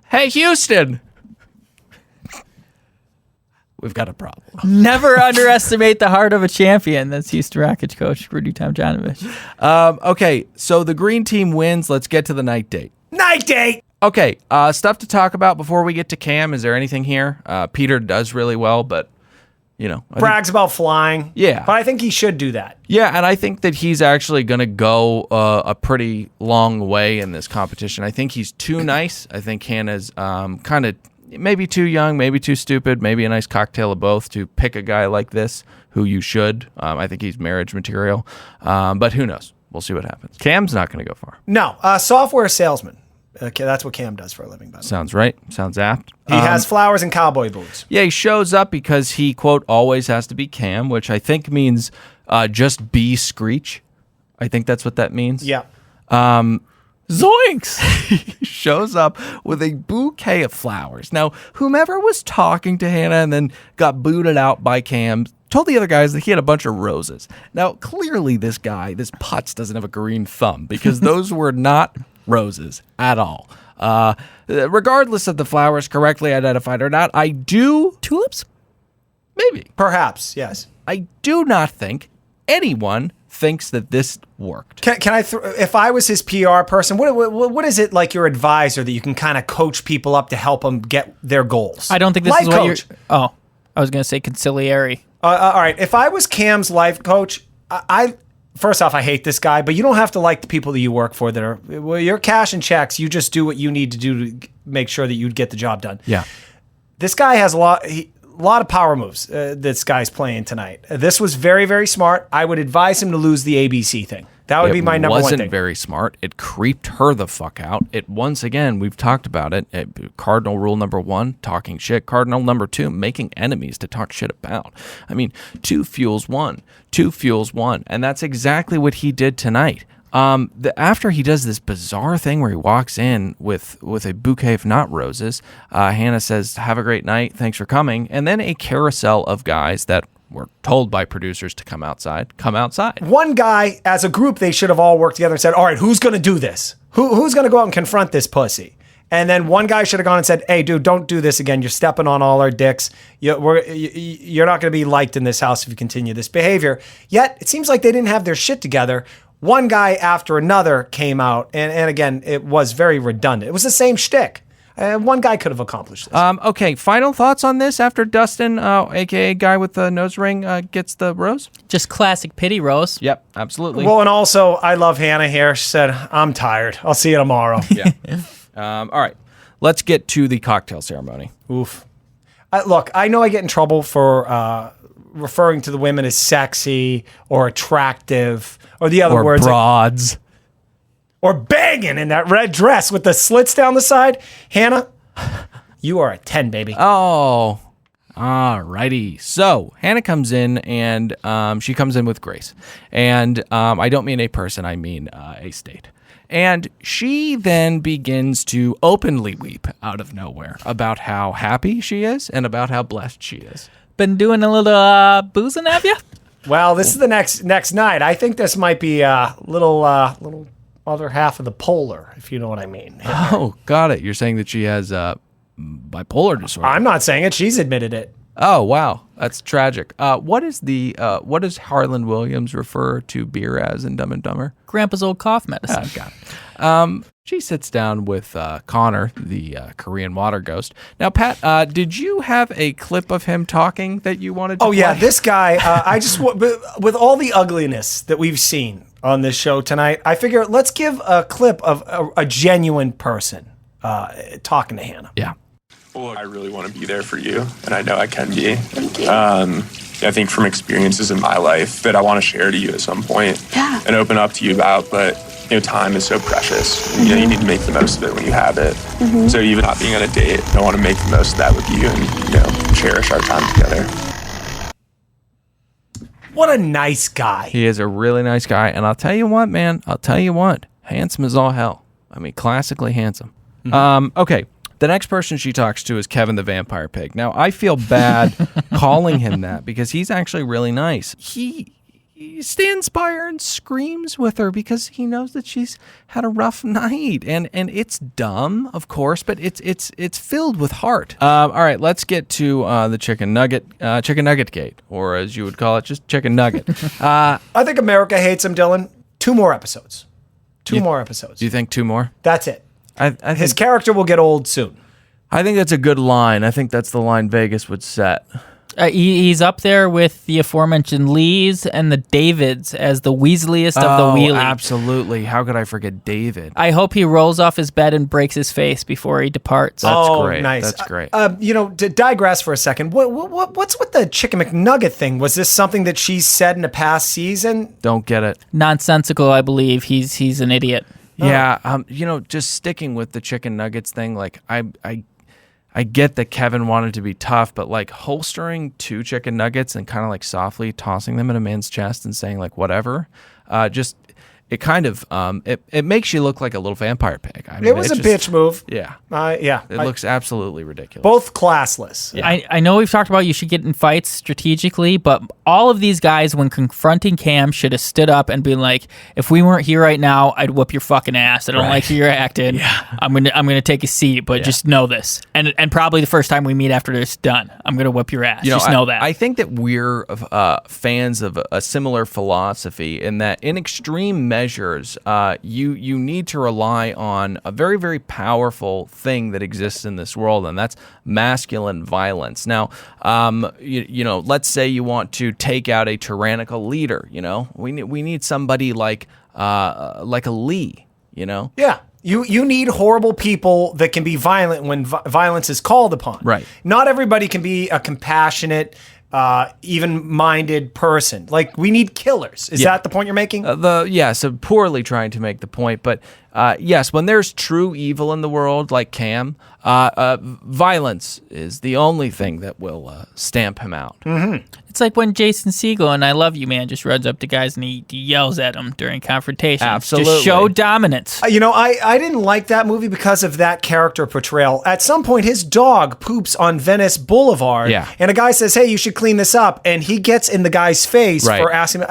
hey, Houston, we've got a problem. Never underestimate the heart of a champion. That's Houston Rockets coach Rudy Tomjanovich. Okay, so the green team wins. Let's get to the night date. Night date! Okay, stuff to talk about before we get to Cam. Is there anything here? Peter does really well, but, brags about flying. Yeah. But I think he should do that. Yeah, and I think that he's actually going to go a pretty long way in this competition. I think he's too nice. I think Hannah's kind of maybe too young, maybe too stupid, maybe a nice cocktail of both to pick a guy like this who you should. I think he's marriage material, but who knows? We'll see what happens. Cam's not going to go far. No, software salesman. That's what Cam does for a living, by the way. Sounds right. Sounds apt. He has flowers and cowboy boots. Yeah, he shows up because he, quote, always has to be Cam, which I think means just be Screech. I think that's what that means. Yeah. Zoinks! He shows up with a bouquet of flowers. Now, whomever was talking to Hannah and then got booted out by Cam told the other guys that he had a bunch of roses. Now, clearly this guy, this putz, doesn't have a green thumb because those were not roses at all. Regardless of the flowers correctly identified or not, I do... Tulips? Maybe. Perhaps, yes. I do not think anyone thinks that this worked. Can I, if I was his PR person, what is it like your advisor that you can kind of coach people up to help them get their goals? I don't think this life is what coach. I was going to say conciliary. All right, if I was Cam's life coach, I first off, I hate this guy, but you don't have to like the people that you work for that are, well, you're cashing checks. You just do what you need to do to make sure that you get the job done. Yeah. This guy has a lot of power moves this guy's playing tonight. This was very, very smart. I would advise him to lose the ABC thing. That would be my number one thing. It wasn't very smart. It creeped her the fuck out. It, once again, we've talked about it. Cardinal rule number 1, talking shit. Cardinal number 2, making enemies to talk shit about. I mean, 2 fuels 1. 2 fuels 1. And that's exactly what he did tonight. After he does this bizarre thing where he walks in with a bouquet of not roses, Hannah says, "Have a great night. Thanks for coming." And then a carousel of guys that were told by producers to come outside. One guy, as a group, they should have all worked together and said, all right, who's going to do this? Who's going to go out and confront this pussy? And then one guy should have gone and said, hey, dude, don't do this again. You're stepping on all our dicks. You're not going to be liked in this house if you continue this behavior. Yet, it seems like they didn't have their shit together. One guy after another came out. And again, it was very redundant. It was the same shtick. One guy could have accomplished this. Okay, final thoughts on this after Dustin, a.k.a. guy with the nose ring, gets the rose? Just classic pity rose. Yep, absolutely. Well, and also, I love Hannah here. She said, I'm tired. I'll see you tomorrow. Yeah. All right, let's get to the cocktail ceremony. Oof. Look, I know I get in trouble for referring to the women as sexy or attractive or the other words. Or broads. Or banging in that red dress with the slits down the side. Hannah, you are a 10, baby. Oh, all righty. So Hannah comes in, and she comes in with Grace. And I don't mean a person, I mean a state. And she then begins to openly weep out of nowhere about how happy she is and about how blessed she is. Been doing a little boozing, have you? Well, this is the next night. I think this might be a little other half of the polar, if you know what I mean. Oh, got it. You're saying that she has bipolar disorder. I'm not saying it. She's admitted it. Oh, wow. That's tragic. What does Harlan Williams refer to beer as in Dumb and Dumber? Grandpa's old cough medicine. Oh, got it. She sits down with Connor, the Korean water ghost. Now, Pat, did you have a clip of him talking that you wanted to play? Yeah, this guy, I just, with all the ugliness that we've seen on this show tonight, I figure let's give a clip of a genuine person talking to Hannah. Yeah. Well, I really want to be there for you, and I know I can be. Thank you. I think from experiences in my life that I want to share to you at some point and open up to you about, but time is so precious. You need to make the most of it when you have it. So even not being on a date, I want to make the most of that with you and cherish our time together. What a nice guy. He is a really nice guy, and I'll tell you what, man. Handsome as all hell. I mean, classically handsome. Okay. The next person she talks to is Kevin the Vampire Pig. Now, I feel bad calling him that because he's actually really nice. He stands by her and screams with her because he knows that she's had a rough night. And it's dumb, of course, but it's filled with heart. All right, let's get to the chicken nugget gate, or as you would call it, just chicken nugget. I think America hates him, Dylan. 2 more episodes. 2 more episodes. Do you think 2 more? That's it. I think his character will get old soon. I think that's a good line. I think that's the line Vegas would set. He's up there with the aforementioned Lees and the Davids as the Weasliest of the Wheelie. Absolutely. How could I forget David? I hope he rolls off his bed and breaks his face before he departs. That's great. Nice. That's great. To digress for a second, what's with the Chicken McNugget thing? Was this something that she said in a past season? Don't get it. Nonsensical, I believe. He's an idiot. Yeah, just sticking with the chicken nuggets thing, like I get that Kevin wanted to be tough, but like holstering 2 chicken nuggets and kind of like softly tossing them in a man's chest and saying like whatever, it kind of it makes you look like a little vampire pig. I mean, it was a bitch move. Yeah. It looks absolutely ridiculous. Both classless. Yeah. I know we've talked about you should get in fights strategically, but all of these guys, when confronting Cam, should have stood up and been like, if we weren't here right now, I'd whoop your fucking ass. I don't like how you're acting. Yeah. I'm gonna take a seat, but just know this. And probably the first time we meet after this done, I'm gonna whip your ass. Just know that. I think that we're fans of a similar philosophy in that in extreme measures, you need to rely on a very, very powerful thing that exists in this world, and that's masculine violence. Now, let's say you want to take out a tyrannical leader. We need somebody like a Lee. Yeah. You need horrible people that can be violent when violence is called upon. Right. Not everybody can be a compassionate, even-minded person. Like, we need killers. Is that the point you're making? So poorly trying to make the point, but yes, when there's true evil in the world, like Cam, violence is the only thing that will stamp him out. Mm-hmm. It's like when Jason Segel and I Love You Man just runs up to guys and he yells at them during confrontations. Absolutely. Just show dominance. I didn't like that movie because of that character portrayal. At some point, his dog poops on Venice Boulevard, and a guy says, hey, you should clean this up, and he gets in the guy's face for asking.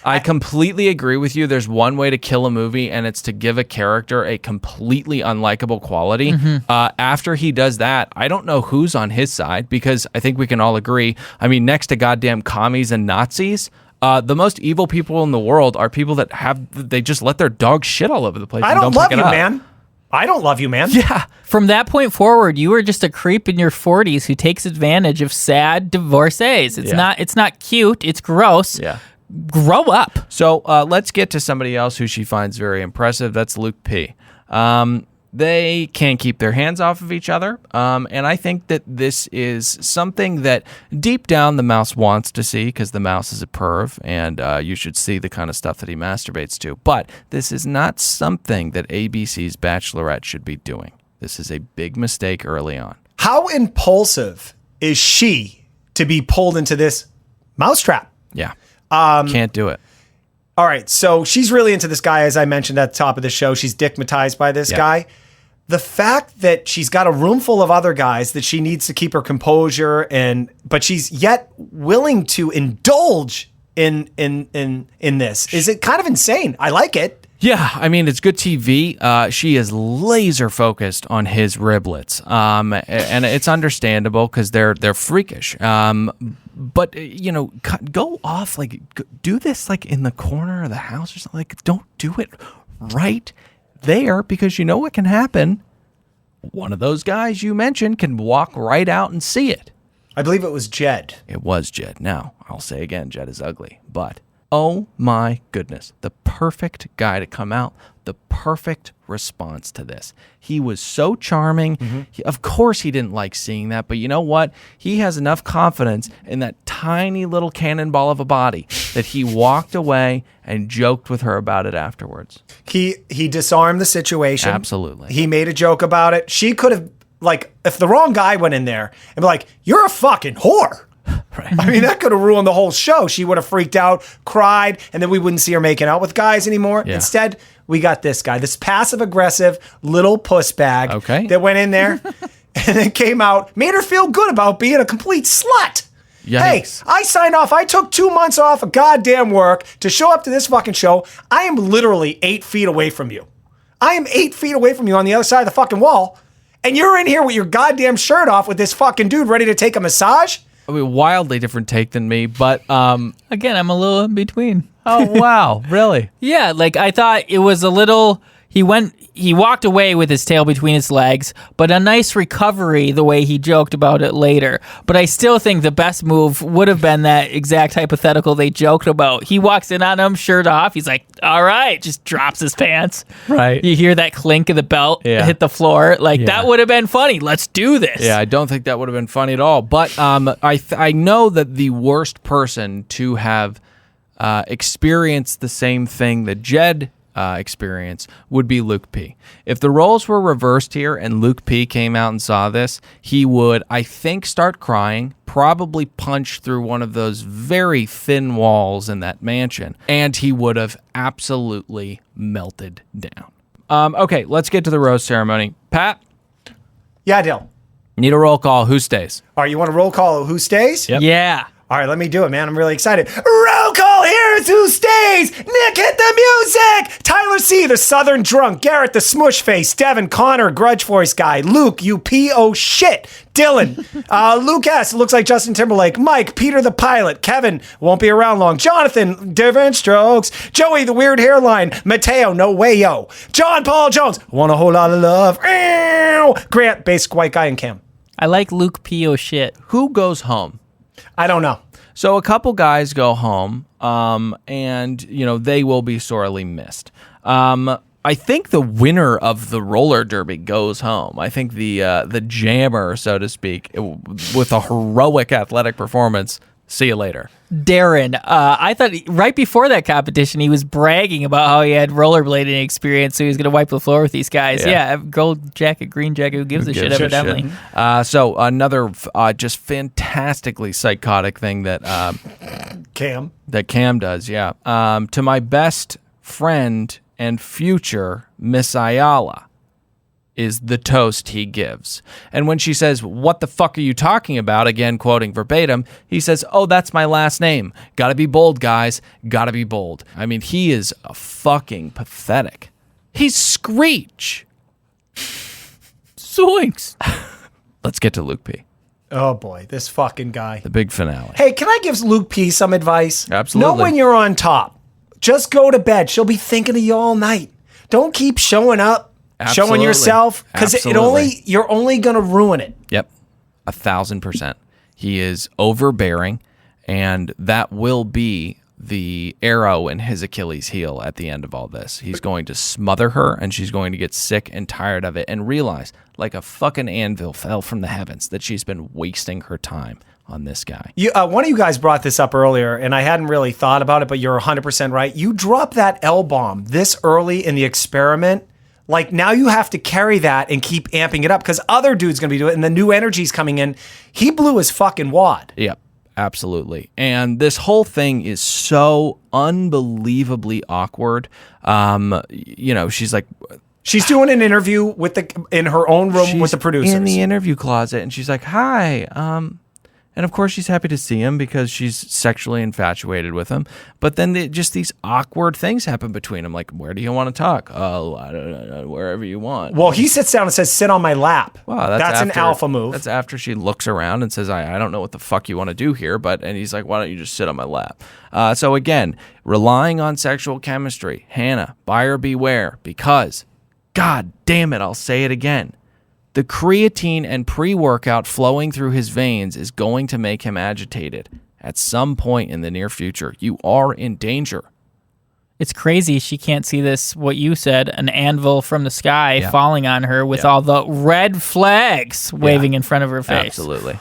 I completely agree with you. There's one way to kill a movie, and it's to give a character a completely unlikable quality. Mm-hmm. After he does that, I don't know who's on his side, because I think we can all agree. I mean, next to goddamn commies and Nazis, the most evil people in the world are people that they just let their dog shit all over the place. I don't love you, man. I don't love you, man. Yeah. From that point forward, you were just a creep in your 40s who takes advantage of sad divorcees. It's not cute. It's gross. Yeah. Grow up. So let's get to somebody else who she finds very impressive. That's Luke P. They can't keep their hands off of each other. And I think that this is something that deep down the mouse wants to see, because the mouse is a perv, and you should see the kind of stuff that he masturbates to. But this is not something that ABC's Bachelorette should be doing. This is a big mistake early on. How impulsive is she to be pulled into this mousetrap? Yeah. Can't do it. All right, so she's really into this guy, as I mentioned at the top of the show. She's dickmatized by this guy. The fact that she's got a room full of other guys that she needs to keep her composure, but she's yet willing to indulge in this. Is it kind of insane? I like it. Yeah, I mean, it's good TV. She is laser focused on his riblets, and it's understandable because they're freakish. But go off, do this in the corner of the house or something. Don't do it right there, because you know what can happen. One of those guys you mentioned can walk right out and see it. I believe it was Jed. It was Jed. Now, I'll say again, Jed is ugly, but oh my goodness, the perfect guy to come out, the perfect response to this. He was so charming. Mm-hmm. Of course he didn't like seeing that, but you know what? He has enough confidence in that tiny little cannonball of a body that he walked away and joked with her about it afterwards. He disarmed the situation. Absolutely. He made a joke about it. She could have, if the wrong guy went in there and be like, you're a fucking whore. Right. I mean, that could have ruined the whole show. She would have freaked out, cried, and then we wouldn't see her making out with guys anymore. Yeah. Instead, we got this guy, this passive-aggressive little puss bag that went in there and then came out, made her feel good about being a complete slut. Yikes. Hey, I signed off. I took 2 months off of goddamn work to show up to this fucking show. I am literally 8 feet away from you. I am 8 feet away from you on the other side of the fucking wall, and you're in here with your goddamn shirt off with this fucking dude ready to take a massage? I mean, wildly different take than me, but again, I'm a little in between. Oh wow, really? Yeah, I thought it was a little. He walked away with his tail between his legs, but a nice recovery the way he joked about it later. But I still think the best move would have been that exact hypothetical they joked about. He walks in on him, shirt off. He's like, all right, just drops his pants. Right. You hear that clink of the belt hit the floor. That would have been funny. Let's do this. Yeah, I don't think that would have been funny at all. But I know that the worst person to have experienced the same thing that Jed experience would be Luke P. If the roles were reversed here and Luke P came out and saw this, he would, I think, start crying, probably punch through one of those very thin walls in that mansion, and he would have absolutely melted down. Okay, let's get to the rose ceremony. Pat? Yeah, Dill. Need a roll call. Who stays? All right, you want a roll call? Who stays? Yep. Yeah. All right, let me do it, man. I'm really excited. Roll call, here's who stays. Nick, hit the music. Tyler C., the Southern drunk. Garrett, the smush face. Devin, Connor, grudge voice guy. Luke, you P.O. shit. Dylan, Luke S., looks like Justin Timberlake. Mike, Peter the pilot. Kevin, won't be around long. Jonathan, different strokes. Joey, the weird hairline. Mateo, no way, yo. John Paul Jones, want a whole lot of love. Grant, basic white guy, and Cam. I like Luke P.O. shit. Who goes home? I don't know. So a couple guys go home, and, they will be sorely missed. I think the winner of the roller derby goes home. I think the jammer, so to speak, with a heroic athletic performance, see you later. Darren, I thought right before that competition, he was bragging about how he had rollerblading experience, so he was going to wipe the floor with these guys. Yeah, gold jacket, green jacket, who gives a shit, evidently. So another just fantastically psychotic thing that Cam does, to my best friend and future, Miss Ayala, is the toast he gives. And when she says, "What the fuck are you talking about?" again, quoting verbatim, he says, "Oh, that's my last name. Gotta be bold, guys. Gotta be bold." I mean, he is a fucking pathetic. He's Screech. Zoinks. Let's get to Luke P. Oh boy, this fucking guy. The big finale. Hey, can I give Luke P some advice? Absolutely. Know when you're on top. Just go to bed. She'll be thinking of you all night. Don't keep showing up. Absolutely. Showing yourself, because you're only gonna ruin it. Yep, 1,000%. He is overbearing, and that will be the arrow in his Achilles heel at the end of all this. He's going to smother her, and she's going to get sick and tired of it and realize, like a fucking anvil fell from the heavens, that she's been wasting her time on this guy. One of you guys brought this up earlier, and I hadn't really thought about it, but you're 100% right. You drop that L-bomb this early in the experiment. Like, now you have to carry that and keep amping it up because other dude's going to be doing it and the new energy's coming in. He blew his fucking wad. Yep, absolutely. And this whole thing is so unbelievably awkward. She's like... She's doing an interview in her own room with the producers. In the interview closet, and she's like, "Hi, and of course she's happy to see him because she's sexually infatuated with him. But then just these awkward things happen between them. Like, where do you want to talk? Oh, I don't know, wherever you want. Well, he sits down and says, "Sit on my lap." Wow, that's an alpha move. That's after she looks around and says, I don't know what the fuck you want to do here. And he's like, "Why don't you just sit on my lap?" So again, relying on sexual chemistry. Hannah, buyer beware, because, God damn it, I'll say it again. The creatine and pre-workout flowing through his veins is going to make him agitated. At some point in the near future, you are in danger. It's crazy she can't see this, what you said, an anvil from the sky falling on her with all the red flags waving in front of her face.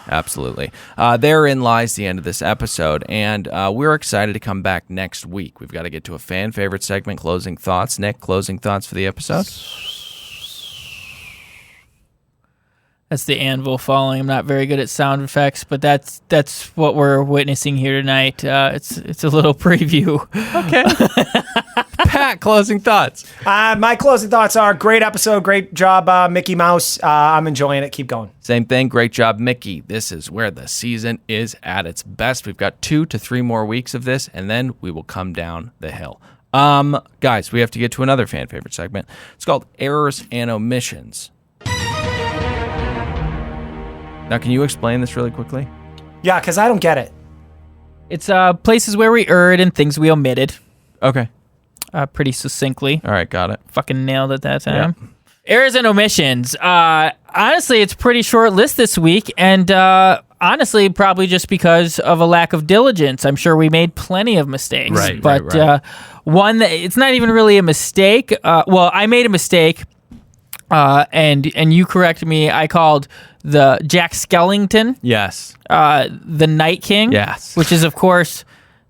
Absolutely. Therein lies the end of this episode, and we're excited to come back next week. We've got to get to a fan favorite segment, Closing Thoughts. Nick, closing thoughts for the episode? That's the anvil falling. I'm not very good at sound effects, but that's what we're witnessing here tonight. It's a little preview. Okay. Pat, closing thoughts. My closing thoughts are great episode, great job, Mickey Mouse. I'm enjoying it. Keep going. Same thing. Great job, Mickey. This is where the season is at its best. We've got 2 to 3 more weeks of this, and then we will come down the hill. Guys, we have to get to another fan favorite segment. It's called Errors and Omissions. Now, can you explain this really quickly? Yeah, because I don't get it. It's places where we erred and things we omitted. Okay. Pretty succinctly. All right, got it. Fucking nailed it that time. Yeah. Errors and omissions. Honestly, it's a pretty short list this week, and honestly, probably just because of a lack of diligence. I'm sure we made plenty of mistakes. Right. One that it's not even really a mistake. Well, I made a mistake. And you corrected me. I called the Jack Skellington. Yes. The Night King. Yes. Which is, of course,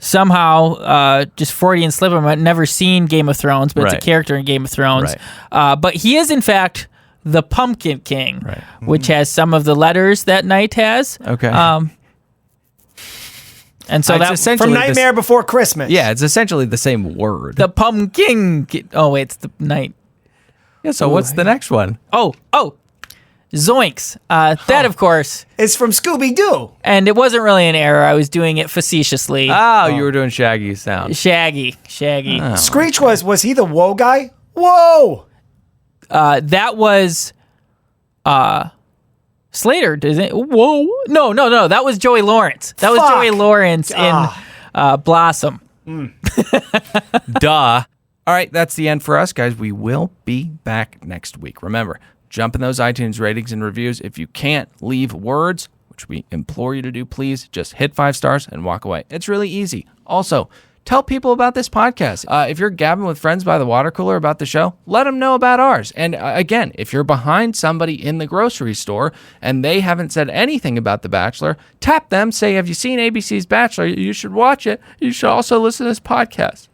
somehow just Freudian slip him. I'd never seen Game of Thrones, but it's a character in Game of Thrones. But he is, in fact, the Pumpkin King, which has some of the letters that Night has. Okay. And so that's from Nightmare Before Christmas. Yeah, it's essentially the same word. The Pumpkin. Oh, wait, it's the Night. Yeah, so what's the next one? Oh, Zoinks. That, of course, is from Scooby-Doo. And it wasn't really an error. I was doing it facetiously. Oh, you were doing Shaggy's sound. Shaggy. Oh. Screech was he the whoa guy? Whoa! That was Slater, doesn't it? Whoa. No. That was Joey Lawrence. That was Joey Lawrence in Blossom. Duh. All right, that's the end for us, guys. We will be back next week. Remember, jump in those iTunes ratings and reviews. If you can't leave words, which we implore you to do, please just hit 5 stars and walk away. It's really easy. Also, tell people about this podcast. If you're gabbing with friends by the water cooler about the show, let them know about ours. And again, if you're behind somebody in the grocery store and they haven't said anything about The Bachelor, tap them, say, have you seen ABC's Bachelor? You should watch it. You should also listen to this podcast.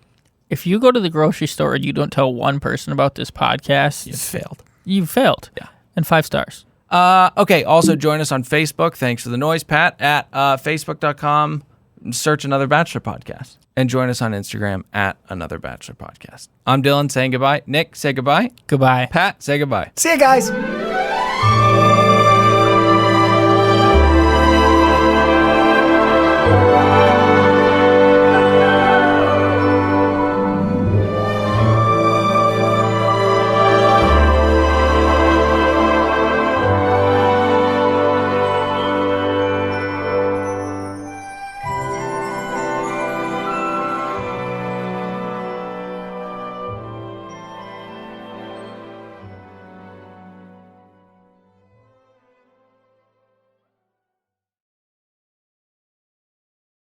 If you go to the grocery store and you don't tell one person about this podcast, you've failed. You've failed. Yeah. And 5 stars. Okay, also join us on Facebook. Thanks for the noise, Pat, at facebook.com. Search Another Bachelor Podcast. And join us on Instagram at Another Bachelor Podcast. I'm Dylan saying goodbye. Nick, say goodbye. Goodbye. Pat, say goodbye. See you guys.